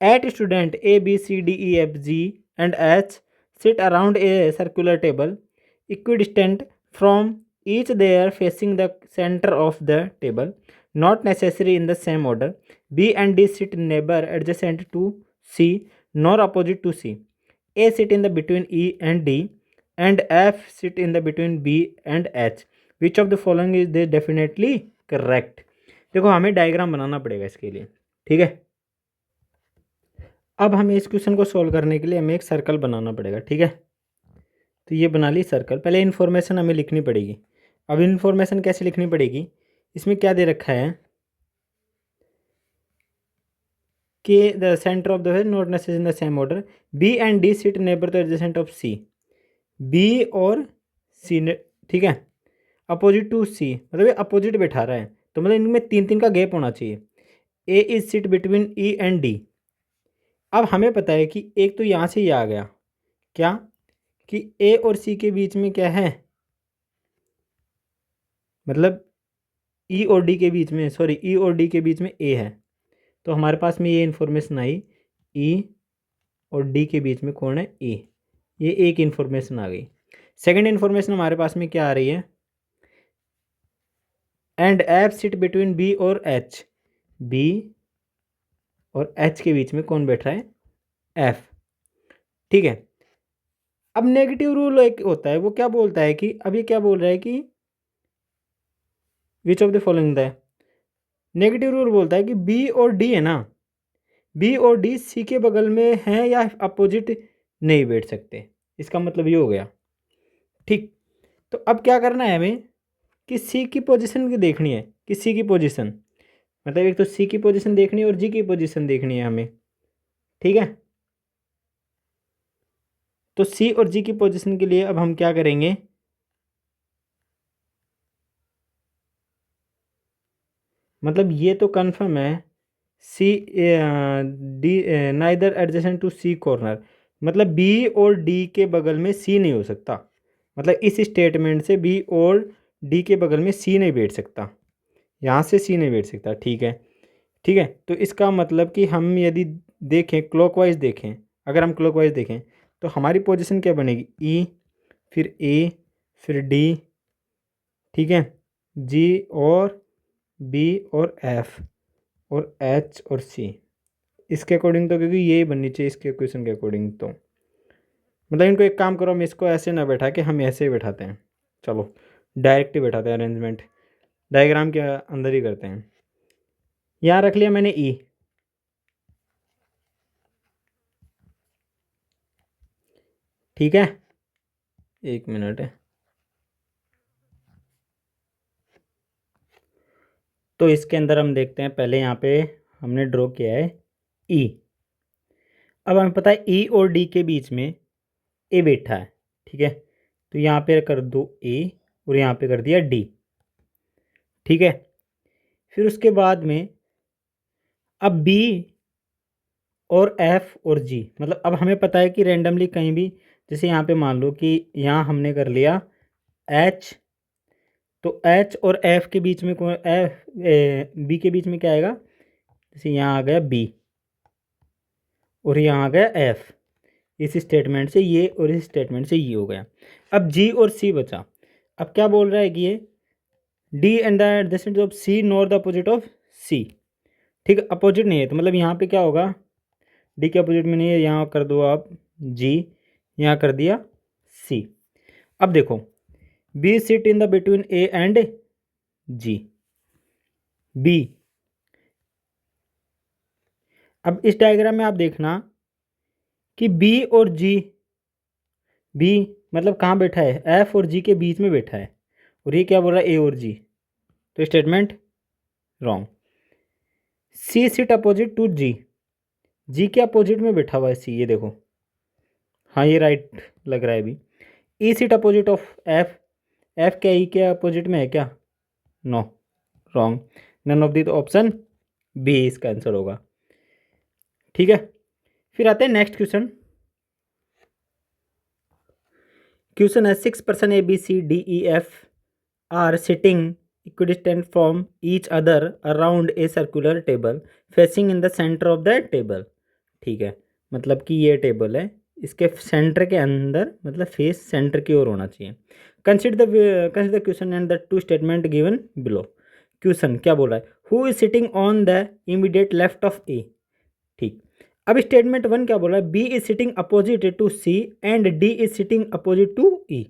eight student A B C D E F G and H sit around a circular table equidistant from each they are facing the center of the table, not necessary in the same order. B and D sit neither adjacent to C nor opposite to C. A sit in the between E and D, and F sit in the between B and H. Which of the following is they definitely correct? देखो हमें diagram बनाना पड़ेगा इसके लिए, ठीक है। अब हमें इस क्वेश्चन को सॉल्व करने के लिए हमें एक सर्कल बनाना पड़ेगा, ठीक है। तो ये बना ली सर्कल, पहले इन्फॉर्मेशन हमें लिखनी पड़ेगी। अब इन्फॉर्मेशन कैसे लिखनी पड़ेगी, इसमें क्या दे रखा है कि द सेंटर ऑफ द है not necessary in the same order, B and D sit neighbour the adjacent of C, B और सी ने, ठीक है, अपोजिट टू सी, मतलब ये अपोजिट बैठा रहा है, तो मतलब इनमें तीन तीन का गैप होना चाहिए। A is sit between E and D. अब हमें पता है कि एक तो यहाँ से ये आ गया क्या, कि ए और सी के बीच में क्या है, मतलब ई और डी के बीच में, सॉरी ई और डी के बीच में ए है, तो हमारे पास में ये इन्फॉर्मेशन आई, ई और डी के बीच में कौन है, ए, ये एक इन्फॉर्मेशन आ गई। सेकंड इन्फॉर्मेशन हमारे पास में क्या आ रही है, and F sit between B और एच, बी और एच के बीच में कौन बैठ रहा है, एफ, ठीक है। अब नेगेटिव रूल एक होता है, वो क्या बोलता है कि, अब ये क्या बोल रहा है कि विच ऑफ द फॉलोइंग है, नेगेटिव रूल बोलता है कि बी और डी है ना, बी और डी सी के बगल में हैं या अपोजिट नहीं बैठ सकते, इसका मतलब ये हो गया, ठीक। तो अब क्या करना है हमें कि सी की पोजीशन की देखनी है, कि सी की पोजीशन, मतलब एक तो सी की पोजीशन देखनी है और जी की पोजीशन देखनी है हमें, ठीक है। तो सी और जी की पोजीशन के लिए अब हम क्या करेंगे, मतलब ये तो कन्फर्म है, C D neither adjacent to C corner, मतलब बी और डी के बगल में सी नहीं हो सकता, मतलब इस स्टेटमेंट से बी और डी के बगल में सी नहीं बैठ सकता, यहाँ से सी नहीं बैठ सकता, ठीक है, ठीक है। तो इसका मतलब कि हम यदि देखें क्लॉकवाइज देखें, अगर हम क्लॉकवाइज देखें तो हमारी पोजीशन क्या बनेगी, ई फिर ए फिर डी, ठीक है, जी और बी और एफ और एच और सी, इसके अकॉर्डिंग तो, क्योंकि यही बननी चाहिए इसके क्वेश्चन के अकॉर्डिंग, तो मतलब इनको एक काम करो, हम इसको ऐसे ना बैठा के हम ऐसे ही बैठाते हैं, चलो डायरेक्ट ही बैठाते हैं, अरेंजमेंट डायग्राम के अंदर ही करते हैं। यहाँ रख लिया मैंने ई, ठीक है, एक मिनट है, तो इसके अंदर हम देखते हैं, पहले यहाँ पे हमने ड्रॉ किया है ई, अब हमें पता है ई और डी के बीच में ए बैठा है, ठीक है, तो यहाँ पे कर दो ए और यहाँ पे कर दिया डी, ठीक है। फिर उसके बाद में अब बी और एफ और जी, मतलब अब हमें पता है कि रैंडमली कहीं भी, जैसे यहाँ पे मान लो कि यहाँ हमने कर लिया एच, तो एच और एफ के बीच में कौन, एफ बी के बीच में क्या आएगा, जैसे यहाँ आ गया बी और यहाँ आ गया एफ, इस स्टेटमेंट से ये और इस स्टेटमेंट से ये हो गया। अब जी और सी बचा। अब क्या बोल रहा है कि ये D and the adjacent of C nor the opposite of C. ठीक है, अपोजिट नहीं है तो मतलब यहाँ पे क्या होगा, डी के अपोजिट में नहीं है, यहाँ कर दो आप जी, यहाँ कर दिया सी। अब देखो B sit in the between A and G, B. अब इस डायग्राम में आप देखना कि बी और जी, बी मतलब कहाँ बैठा है, एफ और जी के बीच में बैठा है, और ये क्या बोल रहा है, ए और जी, तो statement wrong. C sit opposite to G, G के अपोजिट में बैठा हुआ है सी, ये देखो, हाँ ये राइट लग रहा है अभी। E sit opposite of F, F क्या ई के अपोजिट में है क्या, no, wrong, none of the, तो ऑप्शन बी इसका आंसर होगा। ठीक है, फिर आते हैं नेक्स्ट क्वेश्चन। क्वेश्चन है 6 person A B C D E F are sitting equidistant from each other around a circular table facing in the centre of the table. ठीक है, मतलब कि ये टेबल है, इसके सेंटर के अंदर मतलब फेस सेंटर की ओर होना चाहिए। Consider question and the two statement given below. Question क्या बोल रहा है, who is sitting on the immediate left of A. ठीक, अब स्टेटमेंट वन क्या बोल रहा है, B is sitting opposite to C and D is sitting opposite to E.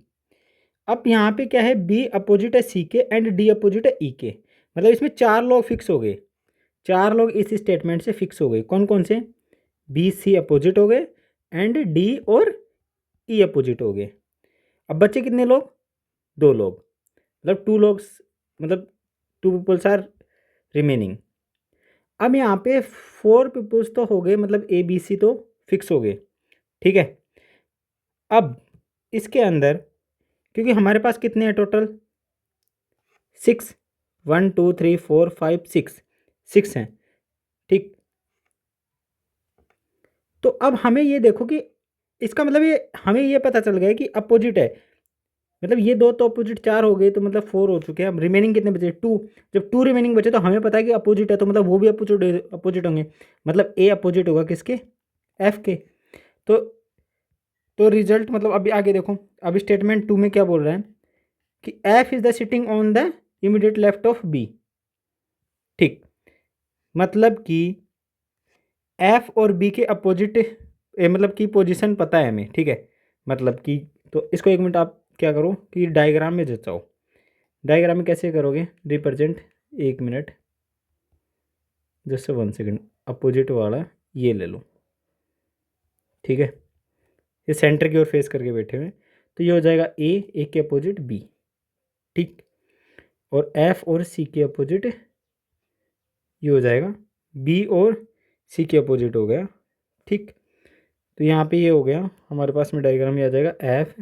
अब यहाँ पे क्या है, बी अपोजिट है सी के एंड डी अपोजिट है ई के, मतलब इसमें चार लोग फिक्स हो गए, चार लोग इस स्टेटमेंट से फिक्स हो गए। कौन कौन से, बी सी अपोजिट हो गए एंड डी और ई अपोजिट हो गए। अब बच्चे कितने लोग, दो लोग, मतलब टू लोग, मतलब टू पीपल्स आर रिमेनिंग। अब यहाँ पे फोर पीपल्स तो हो गए, मतलब ए बी सी तो फिक्स हो गए। ठीक है, अब इसके अंदर क्योंकि हमारे पास कितने हैं टोटल, 6, 1 2 3 4 5 6, 6 हैं। ठीक, तो अब हमें ये देखो कि इसका मतलब ये हमें ये पता चल गया कि अपोजिट है, मतलब ये दो तो अपोजिट, चार हो गए तो मतलब 4 हो चुके हैं। अब रिमेनिंग कितने बचे, 2। जब 2 रिमेनिंग बचे तो हमें पता है कि अपोजिट है, तो मतलब वो भी अपोजिट अपोजिट होंगे, मतलब ए अपोजिट होगा किसके, एफ के। तो रिजल्ट मतलब अभी आगे देखो, अब स्टेटमेंट 2 में क्या बोल रहा है कि F is the sitting on the immediate left of B. ठीक, मतलब कि एफ और बी के अपोजिट, मतलब कि पोजीशन पता है हमें। ठीक है, मतलब कि तो इसको एक मिनट आप क्या करो कि डायग्राम में जचाओ। डायग्राम में कैसे करोगे रिप्रेजेंट, एक मिनट जस्ट 1 सेकेंड, अपोजिट वाला ये ले लो। ठीक है, ये सेंटर की ओर फेस करके बैठे हुए, तो ये हो जाएगा ए के अपोजिट बी। ठीक, और एफ और सी के अपोजिट ये हो जाएगा बी और सी के अपोजिट हो गया। ठीक, तो यहाँ पे ये हो गया हमारे पास में डायग्राम में आ जाएगा एफ,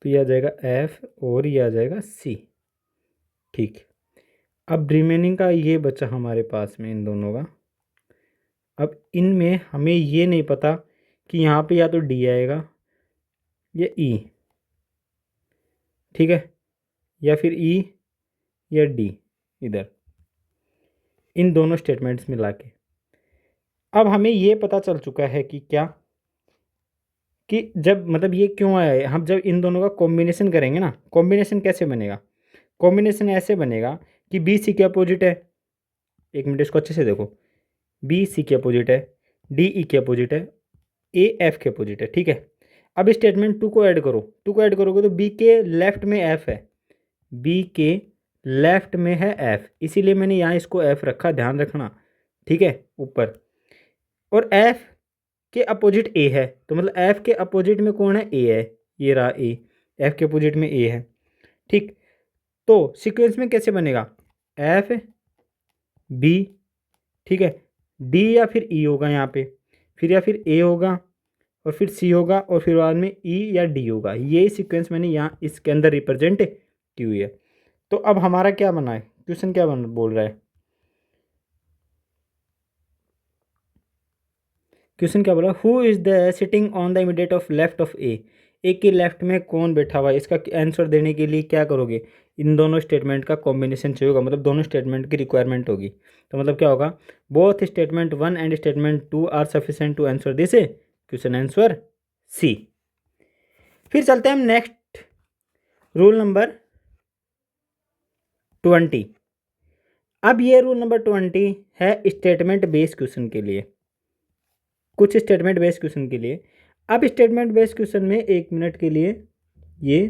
तो ये आ जाएगा एफ और ये आ जाएगा सी। ठीक, अब रिमेनिंग का ये बचा हमारे पास में इन दोनों का। अब इनमें हमें ये नहीं पता कि यहाँ पे या तो डी आएगा या ई। ठीक है, या फिर ई या डी, इधर इन दोनों स्टेटमेंट्स मिला के। अब हमें ये पता चल चुका है कि क्या, कि जब मतलब ये क्यों आया है, हम जब इन दोनों का कॉम्बिनेशन करेंगे ना, कॉम्बिनेशन कैसे बनेगा, कॉम्बिनेशन ऐसे बनेगा कि बी सी के अपोजिट है, एक मिनट इसको अच्छे से देखो, बी सी के अपोजिट है, डी ई के अपोजिट है, ए एफ के अपोजिट है। ठीक है, अब स्टेटमेंट 2 को ऐड करो, 2 को ऐड करोगे तो बी के लेफ्ट में एफ है, बी के लेफ्ट में है एफ, इसीलिए मैंने यहाँ इसको एफ रखा, ध्यान रखना। ठीक है, ऊपर, और एफ के अपोजिट ए है, तो मतलब एफ के अपोजिट में कौन है, ए है, ये रहा ए, एफ के अपोजिट में ए है। ठीक, तो सीक्वेंस में कैसे बनेगा, एफ बी, ठीक है, डी या फिर ई होगा यहाँ पे, फिर या फिर ए होगा और फिर सी होगा और फिर बाद में ई या डी होगा। ये सीक्वेंस मैंने यहाँ इसके अंदर रिप्रेजेंट की हुई है। तो अब हमारा क्या बना है, क्वेश्चन क्या बोल रहा है, क्वेश्चन क्या बोला, who is the sitting on the immediate of left of A. एक के लेफ्ट में कौन बैठा हुआ है, इसका आंसर देने के लिए क्या करोगे, इन दोनों स्टेटमेंट का कॉम्बिनेशन चाहिए होगा, मतलब दोनों स्टेटमेंट की रिक्वायरमेंट होगी। तो मतलब क्या होगा, both statement 1 and statement 2 are sufficient to answer this question, answer C. फिर चलते हैं हम नेक्स्ट रूल नंबर 20। अब ये रूल नंबर 20 है स्टेटमेंट बेस्ड क्वेश्चन के लिए, कुछ स्टेटमेंट बेस्ड क्वेश्चन के लिए। अब स्टेटमेंट बेस्ड क्वेश्चन में 1 मिनट के लिए ये,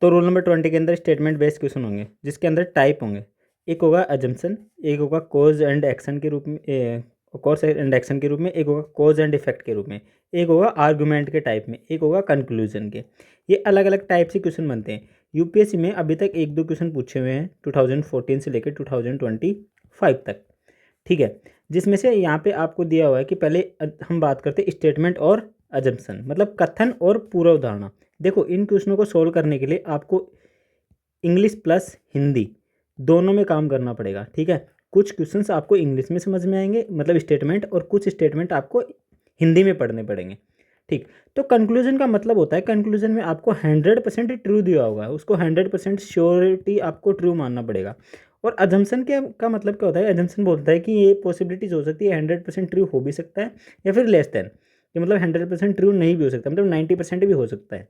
तो रूल नंबर 20 के अंदर स्टेटमेंट बेस्ड क्वेश्चन होंगे जिसके अंदर टाइप होंगे, एक होगा अजम्पशन, एक होगा कॉज एंड एक्शन के रूप में, कॉज एंड एक्शन के रूप में, एक होगा कॉज एंड इफेक्ट के रूप में, एक होगा आर्गूमेंट के टाइप में, एक होगा कंक्लूजन के। ये अलग अलग टाइप से क्वेश्चन बनते हैं। यूपीएससी में अभी तक 1-2 क्वेश्चन पूछे हुए हैं 2014 से लेकर 2025 तक, ठीक है। जिसमें से यहाँ पे आपको दिया हुआ है कि पहले हम बात करते हैं स्टेटमेंट और अजम्पशन, मतलब कथन और पूर्वाधारणा। देखो इन क्वेश्चनों को सोल्व करने के लिए आपको इंग्लिश प्लस हिंदी दोनों में काम करना पड़ेगा, ठीक है। कुछ क्वेश्चंस आपको इंग्लिश में समझ में आएंगे, मतलब स्टेटमेंट, और कुछ स्टेटमेंट आपको हिंदी में पढ़ने पड़ेंगे, ठीक। तो कंक्लूजन का मतलब होता है, कंक्लूजन में आपको 100% ट्रू दिया होगा, उसको 100% श्योरिटी आपको ट्रू मानना पड़ेगा। और अजम्पशन के का मतलब क्या होता है, अजम्पशन बोलता है कि ये पॉसिबिलिटीज हो सकती है 100% ट्रू हो भी सकता है या फिर लेस देन, कि मतलब 100% ट्रू नहीं भी हो सकता, मतलब 90% भी हो सकता है।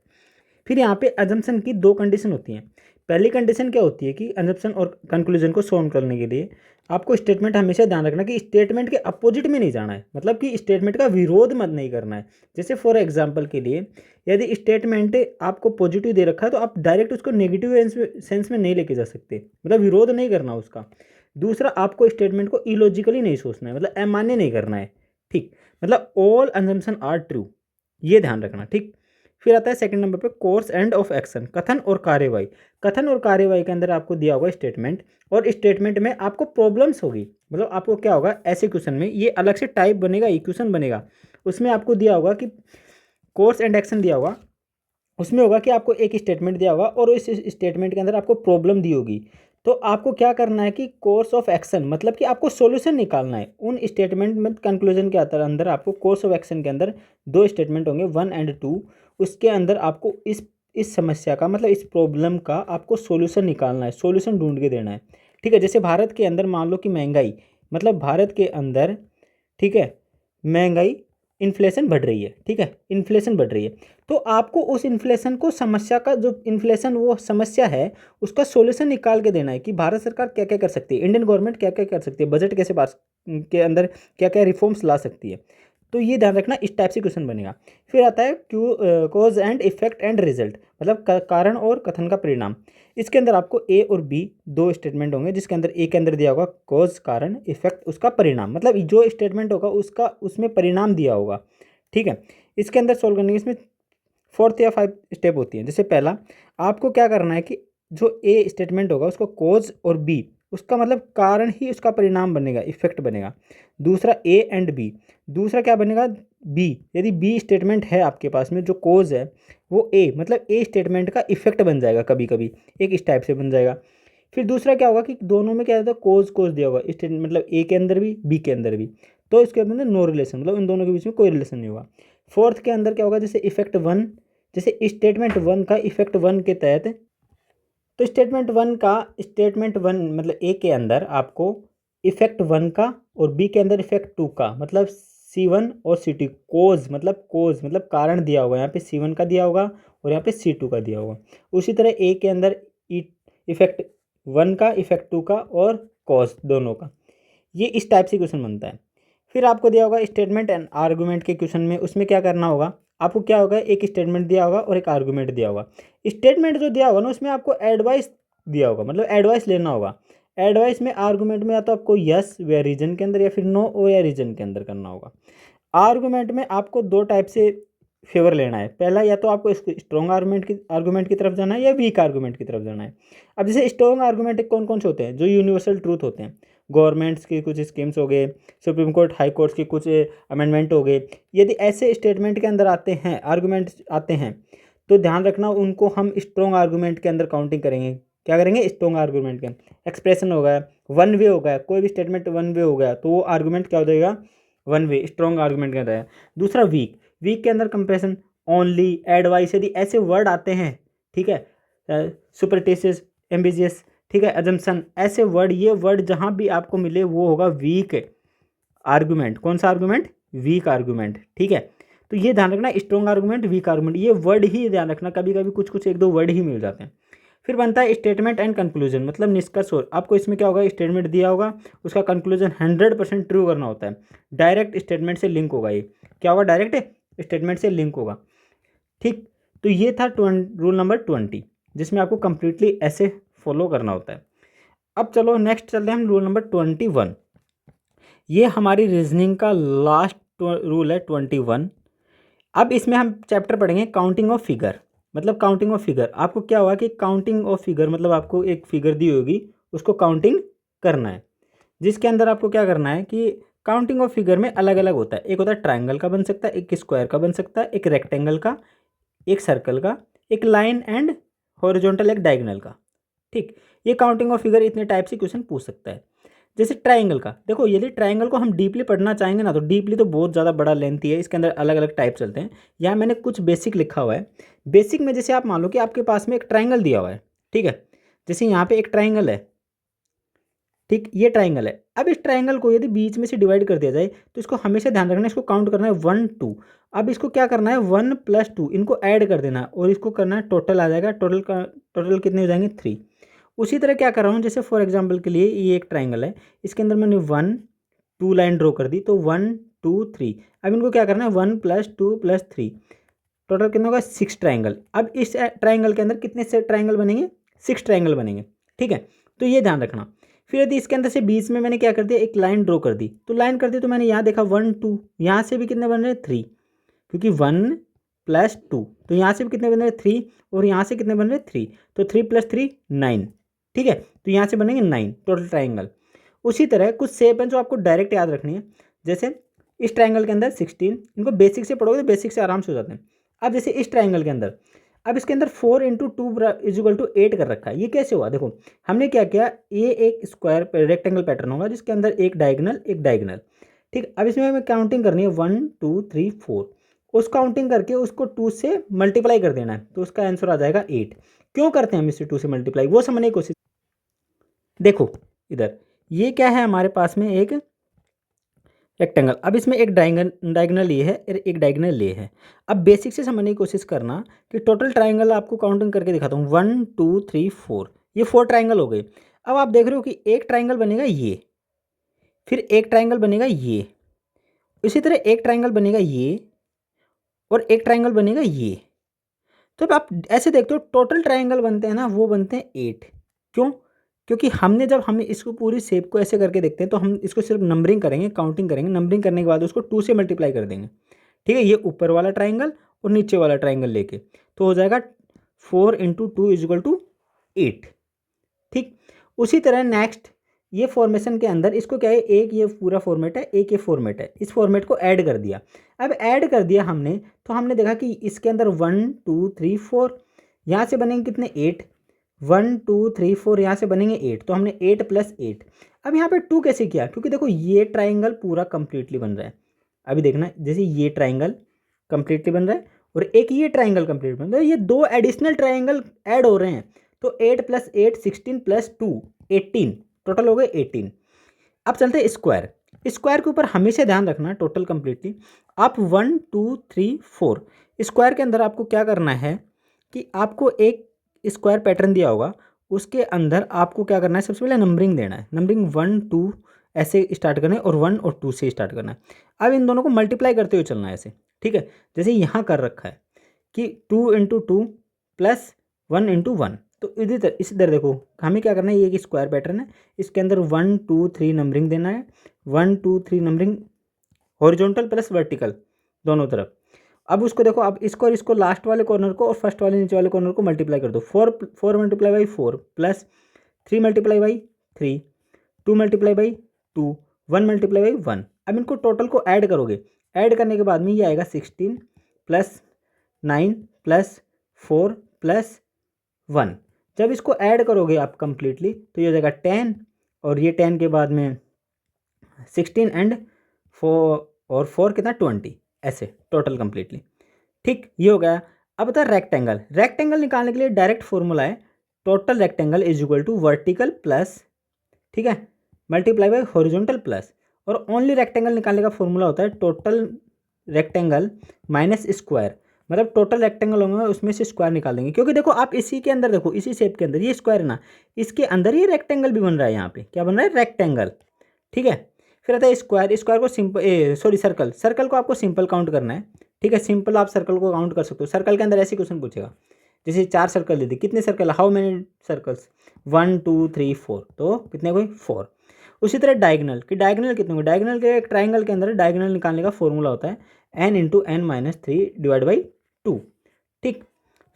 फिर यहाँ पे अजम्पशन की 2 कंडीशन होती हैं। पहली कंडीशन क्या होती है कि अजम्पशन और कंक्लूजन को सोल्व करने के लिए आपको स्टेटमेंट हमेशा ध्यान रखना कि स्टेटमेंट के अपोजिट में नहीं जाना है, मतलब कि स्टेटमेंट का विरोध मत नहीं करना है। जैसे फॉर एग्जांपल के लिए यदि स्टेटमेंट आपको पॉजिटिव दे रखा है तो आप डायरेक्ट उसको नेगेटिव सेंस में नहीं लेके जा सकते, मतलब विरोध नहीं करना उसका। दूसरा, आपको स्टेटमेंट को इलॉजिकली नहीं सोचना है, मतलब अमान्य नहीं करना है, ठीक। मतलब ऑल अजम्पशन आर ट्रू, ये ध्यान रखना, ठीक। फिर आता है सेकंड नंबर पे कोर्स एंड ऑफ एक्शन, कथन और कार्यवाही। कथन और कार्यवाही के अंदर आपको दिया होगा स्टेटमेंट, और स्टेटमेंट में आपको प्रॉब्लम्स होगी, मतलब आपको क्या होगा ऐसे क्वेश्चन में, ये अलग से टाइप बनेगा, इक्वेशन बनेगा, उसमें आपको दिया होगा कि कोर्स एंड एक्शन दिया होगा, उसमें होगा कि आपको एक स्टेटमेंट दिया होगा और इस स्टेटमेंट के अंदर आपको प्रॉब्लम दी होगी। तो आपको क्या करना है कि कोर्स ऑफ एक्शन, मतलब कि आपको सॉल्यूशन निकालना है उन स्टेटमेंट में। कंक्लूजन के अंदर आपको कोर्स ऑफ एक्शन के अंदर 2 स्टेटमेंट होंगे 1 एंड 2, उसके अंदर आपको इस समस्या का, मतलब इस प्रॉब्लम का आपको सॉल्यूशन निकालना है, सॉल्यूशन ढूंढ के देना है, ठीक है। जैसे भारत के अंदर मान लो कि महंगाई, मतलब भारत के अंदर, ठीक है, महंगाई, इन्फ्लेशन बढ़ रही है, ठीक है, इन्फ्लेशन बढ़ रही है। तो आपको उस इन्फ्लेशन को, समस्या का जो इन्फ्लेशन वो समस्या है, उसका सॉल्यूशन निकाल के देना है कि भारत सरकार क्या क्या कर सकती है, इंडियन गवर्नमेंट क्या क्या कर सकती है, बजट कैसे पास के अंदर क्या क्या रिफॉर्म्स ला सकती है। तो ये ध्यान रखना, इस टाइप से क्वेश्चन बनेगा। फिर आता है cause and effect and result, मतलब कारण और कथन का परिणाम। इसके अंदर आपको ए और बी 2 स्टेटमेंट होंगे, जिसके अंदर ए के अंदर दिया होगा कॉज कारण, इफेक्ट उसका परिणाम, मतलब जो स्टेटमेंट होगा उसका उसमें परिणाम दिया होगा, ठीक है। इसके अंदर सोल्व करने के इसमें 4 या 5 स्टेप होती हैं। जैसे पहला, आपको क्या करना है कि जो ए स्टेटमेंट होगा उसको कॉज और बी, उसका मतलब कारण ही उसका परिणाम बनेगा, इफेक्ट बनेगा। दूसरा ए एंड बी, दूसरा क्या बनेगा बी, यदि बी स्टेटमेंट है आपके पास में, जो कोज है वो ए, मतलब ए स्टेटमेंट का इफेक्ट बन जाएगा, कभी कभी एक इस टाइप से बन जाएगा। फिर दूसरा क्या होगा कि दोनों में क्या रहता है, कोज कोज दिया होगा स्टेटमेंट, मतलब ए के अंदर भी बी के अंदर भी, तो इसके अंदर नो रिलेशन, मतलब इन दोनों के बीच में कोई रिलेशन नहीं होगा। फोर्थ के अंदर क्या होगा, जैसे इफेक्ट 1, जैसे स्टेटमेंट 1 का इफेक्ट 1 के तहत, तो स्टेटमेंट वन मतलब ए के अंदर आपको इफेक्ट 1 का और बी के अंदर इफेक्ट 2 का, मतलब C1 और C2, कोज मतलब कारण दिया होगा, यहाँ पे C1 का दिया होगा और यहाँ पे C2 का दिया होगा। उसी तरह ए के अंदर इफेक्ट 1 का, इफेक्ट 2 का और कॉज दोनों का। ये इस टाइप से क्वेश्चन बनता है। फिर आपको दिया होगा स्टेटमेंट एंड आर्गूमेंट के क्वेश्चन में, उसमें क्या करना होगा, आपको क्या होगा, एक स्टेटमेंट दिया होगा और एक आर्गूमेंट दिया होगा। स्टेटमेंट जो दिया होगा ना, उसमें आपको एडवाइस दिया होगा, मतलब एडवाइस लेना होगा। एडवाइस में, आर्गूमेंट में या तो आपको यस या रीजन के अंदर, या फिर नो ओ या रीजन के अंदर करना होगा। आर्गूमेंट में आपको 2 टाइप से फेवर लेना है। पहला, या तो आपको इसको स्ट्रॉन्ग आर्गूमेंट की तरफ जाना है, या वीक आर्गूमेंट की तरफ जाना है। अब जैसे स्ट्रॉन्ग आर्गूमेंट कौन कौन से होते हैं, जो यूनिवर्सल ट्रूथ होते हैं, गवर्नमेंट्स के कुछ स्कीम्स हो गए, सुप्रीम कोर्ट हाई कोर्ट्स के कुछ अमेंडमेंट हो गए। यदि ऐसे स्टेटमेंट के अंदर आते हैं, आर्गूमेंट आते हैं, तो ध्यान रखना उनको हम स्ट्रॉन्ग आर्गूमेंट के अंदर काउंटिंग करेंगे। क्या करेंगे, स्ट्रॉन्ग आर्गूमेंट के। एक्सप्रेशन हो गया, वन वे हो गया, कोई भी स्टेटमेंट वन वे हो गया तो वो आर्गूमेंट क्या हो जाएगा, वन वे, स्ट्रॉन्ग आर्गूमेंट के अंदर है। दूसरा वीक, वीक के अंदर कंपेरिजन, ओनली, एडवाइस, यदि ऐसे वर्ड आते हैं, ठीक है, सुपरटिशियस, एम्बिजियस, ठीक है, अजम्पशन, ऐसे वर्ड, ये वर्ड जहाँ भी आपको मिले वो होगा वीक आर्गूमेंट। कौन सा आर्गूमेंट? वीक आर्गूमेंट, ठीक है। तो ये ध्यान रखना, स्ट्रॉन्ग आर्गूमेंट, वीक आर्गूमेंट, ये वर्ड ही ध्यान रखना, कभी कभी कुछ कुछ एक दो वर्ड ही मिल जाते हैं। फिर बनता है स्टेटमेंट एंड कंक्लूजन, मतलब निष्कर्ष। और आपको इसमें क्या होगा, स्टेटमेंट दिया होगा, उसका कंक्लूजन 100% ट्रू करना होता है। डायरेक्ट स्टेटमेंट से लिंक होगा, ये क्या होगा, डायरेक्ट स्टेटमेंट से लिंक होगा, ठीक। तो ये था रूल नंबर 20, जिसमें आपको कंप्लीटली ऐसे फॉलो करना होता है। अब चलो नेक्स्ट चलते हैं हम रूल नंबर 21। ये हमारी रीजनिंग का लास्ट रूल है 21। अब इसमें हम चैप्टर पढ़ेंगे काउंटिंग ऑफ फिगर। मतलब काउंटिंग ऑफ फिगर, आपको क्या हुआ कि काउंटिंग ऑफ फिगर मतलब आपको एक फिगर दी होगी, उसको काउंटिंग करना है, जिसके अंदर आपको क्या करना है कि काउंटिंग ऑफ फिगर में अलग अलग होता है। एक होता है ट्राइंगल का बन सकता है, एक स्क्वायर का बन सकता है, एक रेक्टेंगल का, एक सर्कल का, एक लाइन एंड हॉरिजॉन्टल, एक डायगोनल का, ठीक। ये काउंटिंग ऑफ फिगर इतने टाइप से क्वेश्चन पूछ सकता है। जैसे ट्राइंगल का, देखो यदि ट्राइंगल को हम डीपली पढ़ना चाहेंगे ना, तो डीपली तो बहुत ज़्यादा बड़ा लेंथी है, इसके अंदर अलग अलग टाइप चलते हैं। यहाँ मैंने कुछ बेसिक लिखा हुआ है। बेसिक में जैसे आप मान लो कि आपके पास में एक ट्राइंगल दिया हुआ है, ठीक है, जैसे यहाँ पे एक ट्राइंगल है, ठीक, ये ट्राइंगल है। अब इस ट्राइंगल को यदि बीच में से डिवाइड कर दिया जाए, तो इसको हमेशा ध्यान रखना है, इसको काउंट करना है 1 2। अब इसको क्या करना है, 1 + 2, इनको ऐड कर देना है और इसको करना है, टोटल आ जाएगा, टोटल कितने हो जाएंगे, 3। उसी तरह क्या कर रहा हूँ, जैसे फॉर एग्जाम्पल के लिए ये एक ट्राइंगल है, इसके अंदर मैंने 1 2 लाइन ड्रॉ कर दी, तो 1 2 3। अब इनको क्या करना है, 1 + 2 + 3, टोटल कितना होगा, 6 ट्राइंगल। अब इस ट्राइंगल के अंदर कितने से ट्राइंगल बनेंगे, 6 ट्राइंगल बनेंगे, ठीक है। तो ये ध्यान रखना। फिर यदि इसके अंदर से बीच में मैंने क्या कर दिया, एक लाइन ड्रॉ कर दी, तो लाइन कर दी तो मैंने यहाँ देखा 1 2, यहाँ से भी कितने बन रहे हैं, 3, क्योंकि 1 + 2, तो यहाँ से भी कितने बन रहे हैं, 3, और यहाँ से कितने बन रहे हैं, 3, तो 3 + 3 9, ठीक है। तो यहाँ से बनेंगे 9 टोटल ट्राइंगल। उसी तरह कुछ शेप हैं जो आपको डायरेक्ट याद रखनी है, जैसे इस ट्राइंगल के अंदर 16, इनको बेसिक से पढ़ोगे तो बेसिक से आराम से हो जाते हैं। अब जैसे इस ट्राइंगल के अंदर, अब इसके अंदर 4 × 2 = 8 कर रखा है। ये कैसे हुआ, देखो हमने क्या किया, ये एक स्क्वायर रेक्टेंगल पैटर्न होगा जिसके अंदर एक डायगोनल, ठीक। अब इसमें हमें काउंटिंग करनी है 1 2 3 4, उस काउंटिंग करके उसको 2 से मल्टीप्लाई कर देना है, तो उसका आंसर आ जाएगा 8। क्यों करते हैं हम इसे 2 से मल्टीप्लाई, वो समझने की कोशिश। देखो इधर ये क्या है, हमारे पास में एक रेक्टेंगल, अब इसमें एक डायगोनल ये है और एक डायगोनल ये है। अब बेसिक से समझने की कोशिश करना कि टोटल ट्राइंगल आपको काउंटिंग करके दिखाता हूँ, 1 2 3 4, ये 4 ट्राइंगल हो गए। अब आप देख रहे हो कि एक ट्राइंगल बनेगा ये, फिर एक ट्राइंगल बनेगा ये, इसी तरह एक ट्राइंगल बनेगा ये, और एक ट्राइंगल बनेगा ये। तो अब आप ऐसे देखते हो टोटल ट्राइंगल बनते हैं ना, वो बनते हैं 8। क्यों? क्योंकि हमने जब हम इसको पूरी शेप को ऐसे करके देखते हैं, तो हम इसको सिर्फ नंबरिंग करेंगे, काउंटिंग करेंगे, नंबरिंग करने के बाद उसको 2 से मल्टीप्लाई कर देंगे, ठीक है। ये ऊपर वाला ट्राइंगल और नीचे वाला ट्राइंगल लेके, तो हो जाएगा 4 × 2 = 8, ठीक। उसी तरह नेक्स्ट ये फॉर्मेशन के अंदर इसको क्या है, एक ये पूरा फॉर्मेट है, एक ये फॉर्मेट है, इस फॉर्मेट को ऐड कर दिया। अब ऐड कर दिया हमने, तो हमने देखा कि इसके अंदर 1 2 3 4, यहाँ से बनेंगे कितने, 8, 1 2 3 4, यहाँ से बनेंगे 8, तो हमने 8 + 8। अब यहाँ पे 2 कैसे किया, क्योंकि देखो ये ट्राइंगल पूरा कंप्लीटली बन रहा है। अभी देखना, जैसे ये ट्राइंगल कंप्लीटली बन रहा है और एक ये ट्राइंगल कंप्लीट बन रहा है, ये 2 एडिशनल ट्राइंगल ऐड हो रहे हैं, तो 8 + 8 16 + 2 18, टोटल हो गए 18। अब चलते हैं स्क्वायर। स्क्वायर के ऊपर हमेशा ध्यान रखना टोटल कंप्लीटली। आप 1 2 3 4 स्क्वायर के अंदर आपको क्या करना है कि आपको एक स्क्वायर पैटर्न दिया होगा, उसके अंदर आपको क्या करना है, सबसे पहले नंबरिंग देना है। नंबरिंग 1 2 ऐसे स्टार्ट करना है और 1 और 2 से स्टार्ट करना है। अब इन दोनों को मल्टीप्लाई करते हुए चलना है ऐसे, ठीक है। जैसे यहाँ कर रखा है कि 2 × 2 + 1 × 1, तो इसी तरह देखो हमें क्या करना है, ये एक स्क्वायर पैटर्न है, इसके अंदर 1 2 3 नंबरिंग देना है, 1 2 3 नंबरिंग हॉरिजॉन्टल प्लस वर्टिकल दोनों तरफ। अब उसको देखो, अब इसको और इसको, लास्ट वाले कॉर्नर को और फर्स्ट वाले नीचे वाले कॉर्नर को मल्टीप्लाई कर दो। 4 4 × 4 प्लस 3 × 3 2 × 2 1 × 1। अब इनको टोटल को ऐड करोगे, ऐड करने के बाद में ये आएगा 16 + 9 + 4 + 1। जब इसको ऐड करोगे आप कंप्लीटली, तो ये हो जाएगा 10, और ये 10 के बाद में 16 एंड 4 और 4 कितना 20, ऐसे टोटल कंप्लीटली। ठीक, ये हो गया। अब बता रेक्टेंगल, रेक्टेंगल निकालने के लिए डायरेक्ट फॉर्मूला है total rectangle is equal to vertical plus, ठीक है, मल्टीप्लाई बाय हॉरिजॉन्टल प्लस, और ओनली रेक्टेंगल निकालने का फॉर्मूला होता है टोटल रेक्टेंगल माइनस स्क्वायर, मतलब टोटल रेक्टेंगल होंगे उसमें से स्क्वायर निकाल देंगे, क्योंकि देखो आप इसी के अंदर देखो, इसी शेप के अंदर ये स्क्वायर है ना, इसके अंदर ये रेक्टेंगल भी बन रहा है, यहाँ पे क्या बन रहा है, रेक्टेंगल, ठीक है। फिर आता है स्क्वायर, स्क्वायर को सिंपल सॉरी सर्कल, सर्कल को आपको सिंपल काउंट करना है, ठीक है, सिंपल आप सर्कल को काउंट कर सकते हो। सर्कल के अंदर ऐसे क्वेश्चन पूछेगा, जैसे 4 सर्कल दे दी, कितने सर्कल, हाउ मेनी सर्कल्स, 1 2 3 4, तो कितने हुए 4। उसी तरह डायगनल, कि डायगनल कितने होंगे, डायगनल के एक ट्राइंगल के अंदर डायगनल निकालने का फॉर्मूला होता है n into N minus 3 divide by 2, ठीक।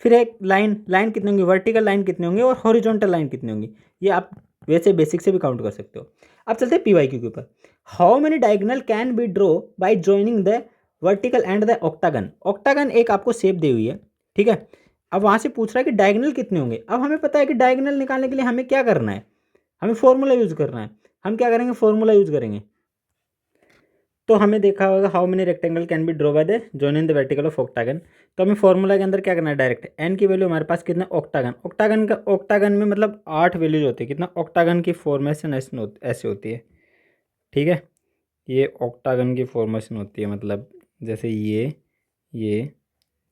फिर एक लाइन, लाइन कितने होंगे, वर्टिकल लाइन कितने होंगे और हॉरिजॉन्टल लाइन कितने होंगी, ये आप वैसे बेसिक से भी काउंट कर सकते हो। अब चलते हैं PYQ के ऊपर। How many diagonal can be draw bye joining the vertical and the octagon, octagon एक आपको शेप दी हुई है, ठीक है। अब वहाँ से पूछ रहा है कि डायगनल कितने होंगे। अब हमें पता है कि डायगनल निकालने के लिए हमें क्या करना है, हमें फॉर्मूला यूज़ करना है। हम क्या करेंगे, फॉर्मूला यूज़ करेंगे। तो हमें देखा होगा how many rectangle can be draw by the join in the vertical of octagon, तो हमें फॉर्मूला के अंदर क्या करना है, डायरेक्ट एन की वैल्यू हमारे पास कितना, ऑक्टागन, ऑक्टागन का, ऑक्टागन में मतलब 8 वैल्यूज होती है, कितना, ऑक्टागन की फॉर्मेशन ऐसे होती है, ठीक है। ये ऑक्टागन की फॉर्मेशन होती है, मतलब जैसे ये ये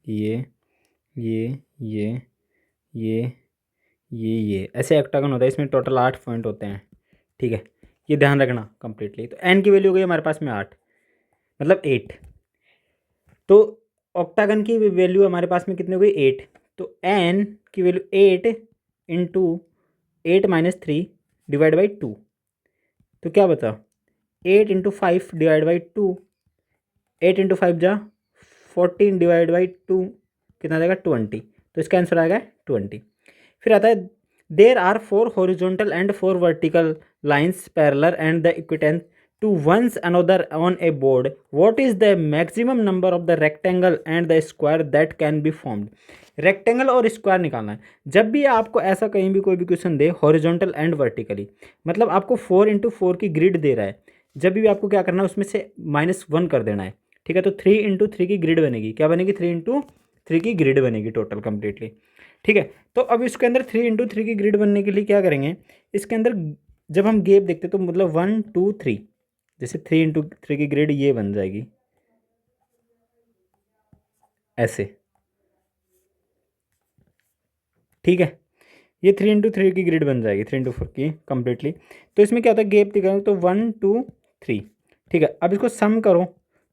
ये ये ये ये ऐसे ऑक्टागन होता है, इसमें टोटल 8 पॉइंट होते हैं, ठीक है। ये ध्यान रखना कंप्लीटली। तो एन की वैल्यू हो गई हमारे पास में 8, मतलब 8। तो ऑक्टागन की वैल्यू हमारे पास में कितनी हो गई, 8। तो एन की value 8 into 8 minus 3 divide by 2, तो क्या बता, 8 इंटू 5 डिवाइड बाई 2, 8 इंटू 5 जा 14 डिवाइड बाई 2 कितना जाएगा, 20। तो इसका आंसर आएगा 20। फिर आता है there are 4 horizontal and 4 vertical lines parallel and the equidistant to one another on a board, what is the maximum number of the rectangle and the square that can be formed. Rectangle और square निकालना है। जब भी आपको ऐसा कहीं भी कोई भी question they horizontal and vertically, मतलब आपको 4 इंटू 4 की ग्रिड दे रहा है, जब भी आपको क्या करना है, उसमें से -1 कर देना है, ठीक है। तो 3 इंटू 3 की ग्रिड बनेगी, क्या बनेगी, 3 इंटू 3 की ग्रिड बनेगी टोटल कंप्लीटली, ठीक है। तो अब इसके अंदर 3 इंटू 3 की ग्रिड बनने के लिए क्या करेंगे, इसके अंदर जब हम गैप देखते तो मतलब 1 2 3, जैसे 3 इंटू 3 की ग्रिड ये बन जाएगी ऐसे, ठीक है। ये 3 इंटू 3 की ग्रिड बन जाएगी, 3 इंटू 4 की कंप्लीटली। तो इसमें क्या होता है, गैप दिखाएंगे तो 1 2 3, ठीक है। अब इसको सम करो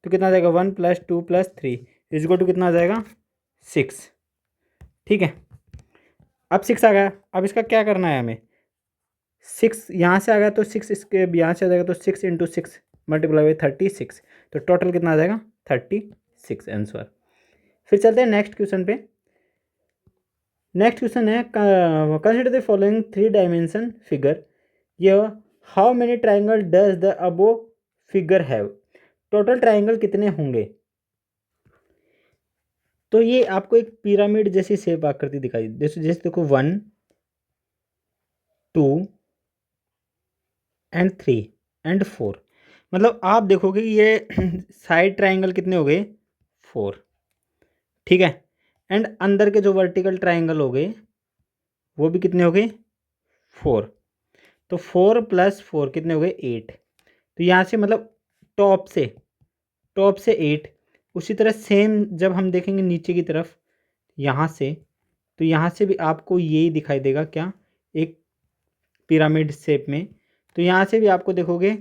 तो कितना आ जाएगा, 1 + 2 + 3 इज टू कितना आ जाएगा, 6, ठीक है। अब 6 आ गया, अब इसका क्या करना है हमें, 6 यहाँ से आ गया तो 6 इसके यहाँ से आ जाएगा, तो 6 इंटू 6 मल्टीप्लाई बाई 36, तो टोटल कितना आ जाएगा, 36 आंसर। फिर चलते हैं नेक्स्ट क्वेश्चन पे। नेक्स्ट क्वेश्चन है consider the following 3 dimension figure, ये how many triangle does the above figure have, total triangle कितने होंगे। तो ये आपको एक पिरामिड जैसी शेप आकृति दिखाई, जैसे जैसे देखो 1 2 एंड 3 एंड 4, मतलब आप देखोगे कि ये साइड ट्राइंगल कितने हो गए, 4, ठीक है। एंड अंदर के जो वर्टिकल ट्राइंगल हो गए वो भी कितने हो गए, 4। तो 4 + 4 कितने हो गए, 8। तो यहाँ से मतलब टॉप से, टॉप से 8। उसी तरह सेम जब हम देखेंगे नीचे की तरफ यहाँ से, तो यहाँ से भी आपको यही दिखाई देगा, क्या, एक पिरामिड शेप में। तो यहाँ से भी आपको देखोगे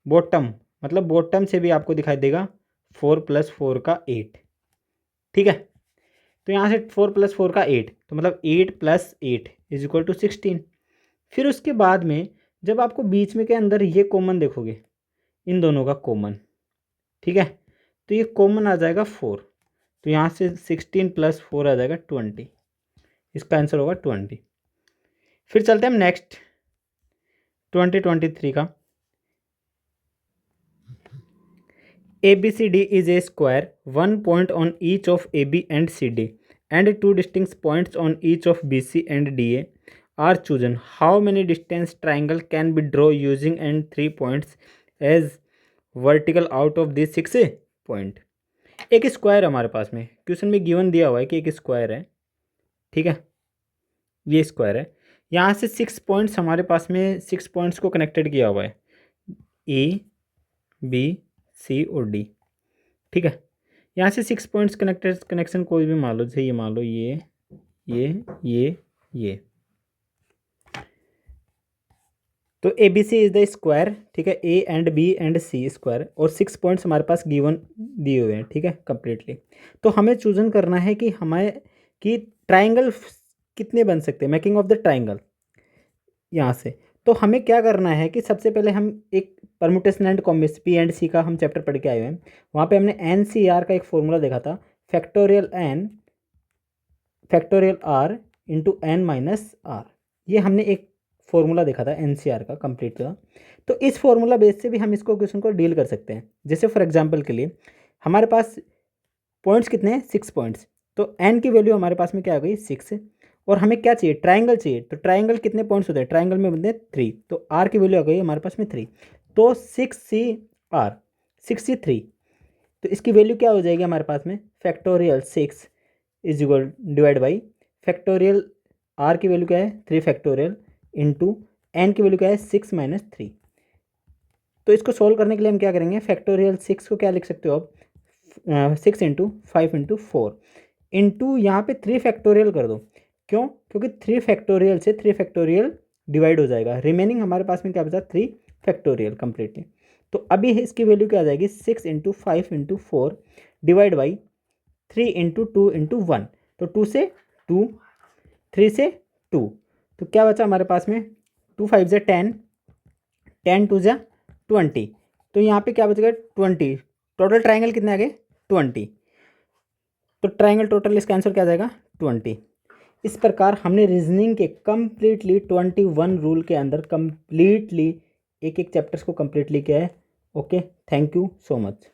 बॉटम, मतलब बॉटम से भी आपको दिखाई देगा 4 + 4 का 8, ठीक है। तो यहाँ से 4 + 4 का 8, तो मतलब 8 + 8 इज इक्वल टू 16। फिर उसके बाद में जब आपको बीच में के अंदर ये कॉमन देखोगे, इन दोनों का कॉमन, ठीक है, तो ये कॉमन आ जाएगा 4। तो यहाँ से 16 + 4 आ जाएगा 20, इसका आंसर होगा 20। फिर चलते हैं हम नेक्स्ट 2023 का। ABCD is a square, one point on each of AB and CD, and two distinct points on each of BC and DA are chosen. How many distance triangle can be drawn using and 3 points as vertical out of these 6 point? एक square हमारे पास में question में given दिया हुआ है कि एक स्क्वायर है, ठीक है, ये स्क्वायर है। यहाँ से 6 पॉइंट्स हमारे पास में 6 पॉइंट्स को कनेक्टेड किया हुआ है, ए बी सी और डी, ठीक है। यहाँ से 6 पॉइंट्स कनेक्टेड, कनेक्शन कोई भी मान लो, जैसे ये मान लो ये ये तो A B C is the square, ठीक है, A and B and C square, और 6 पॉइंट्स हमारे पास गिवन दिए हुए हैं, ठीक है, कंप्लीटली। तो हमें चूजन करना है कि हमें कि ट्राइंगल कितने बन सकते हैं, मेकिंग ऑफ द ट्राइंगल यहाँ से। तो हमें क्या करना है कि सबसे पहले हम एक permutation and combination P and C का हम चैप्टर पढ़ के आए हुए हैं, वहाँ पे हमने एन सी आर का एक फॉर्मूला देखा था, factorial N factorial R into N minus R, ये हमने एक फॉर्मूला देखा था एनसीआर का कंप्लीट का। तो इस फॉर्मूला बेस से भी हम इसको क्वेश्चन को डील कर सकते हैं। जैसे फॉर एग्जांपल के लिए हमारे पास पॉइंट्स कितने हैं, 6 पॉइंट्स, तो एन की वैल्यू हमारे पास में क्या आ गई 6, और हमें क्या चाहिए, ट्राइंगल चाहिए। तो ट्राइंगल कितने पॉइंट्स होते हैं, ट्राइंगल में बनते हैं 3, तो आर की वैल्यू आ गई हमारे पास में 3, तो 63। तो इसकी वैल्यू क्या हो जाएगी हमारे पास में, factorial 6 is equal divide by factorial R की वैल्यू क्या है 3 फैक्टोरियल इंटू एन की वैल्यू क्या है 6 माइनस 3। तो इसको सोल्व करने के लिए हम क्या करेंगे, फैक्टोरियल 6 को क्या लिख सकते हो आप 6 इंटू 5 इंटू 4 इंटू यहाँ पे 3 फैक्टोरियल कर दो। क्यों, क्योंकि 3 फैक्टोरियल से 3 फैक्टोरियल डिवाइड हो जाएगा, रिमेनिंग हमारे पास में क्या बचा 3 फैक्टोरियल कंप्लीटली। तो अभी इसकी वैल्यू क्या आ जाएगी 6 into 5 into 4 divide by 3 into 2 into 1, तो 2 से 2, 3 से 2, तो क्या बचा हमारे पास में 2 5 जा 10, 10 2 जा 20, तो यहाँ पे क्या बचेगा 20। टोटल ट्राइंगल कितने आ गए 20, तो ट्राइंगल टोटल इसका आंसर क्या आ जाएगा 20। इस प्रकार हमने रीजनिंग के कम्प्लीटली 21 रूल के अंदर कम्प्लीटली एक एक चैप्टर्स को कम्प्लीटली किया है। Okay, thank you so much.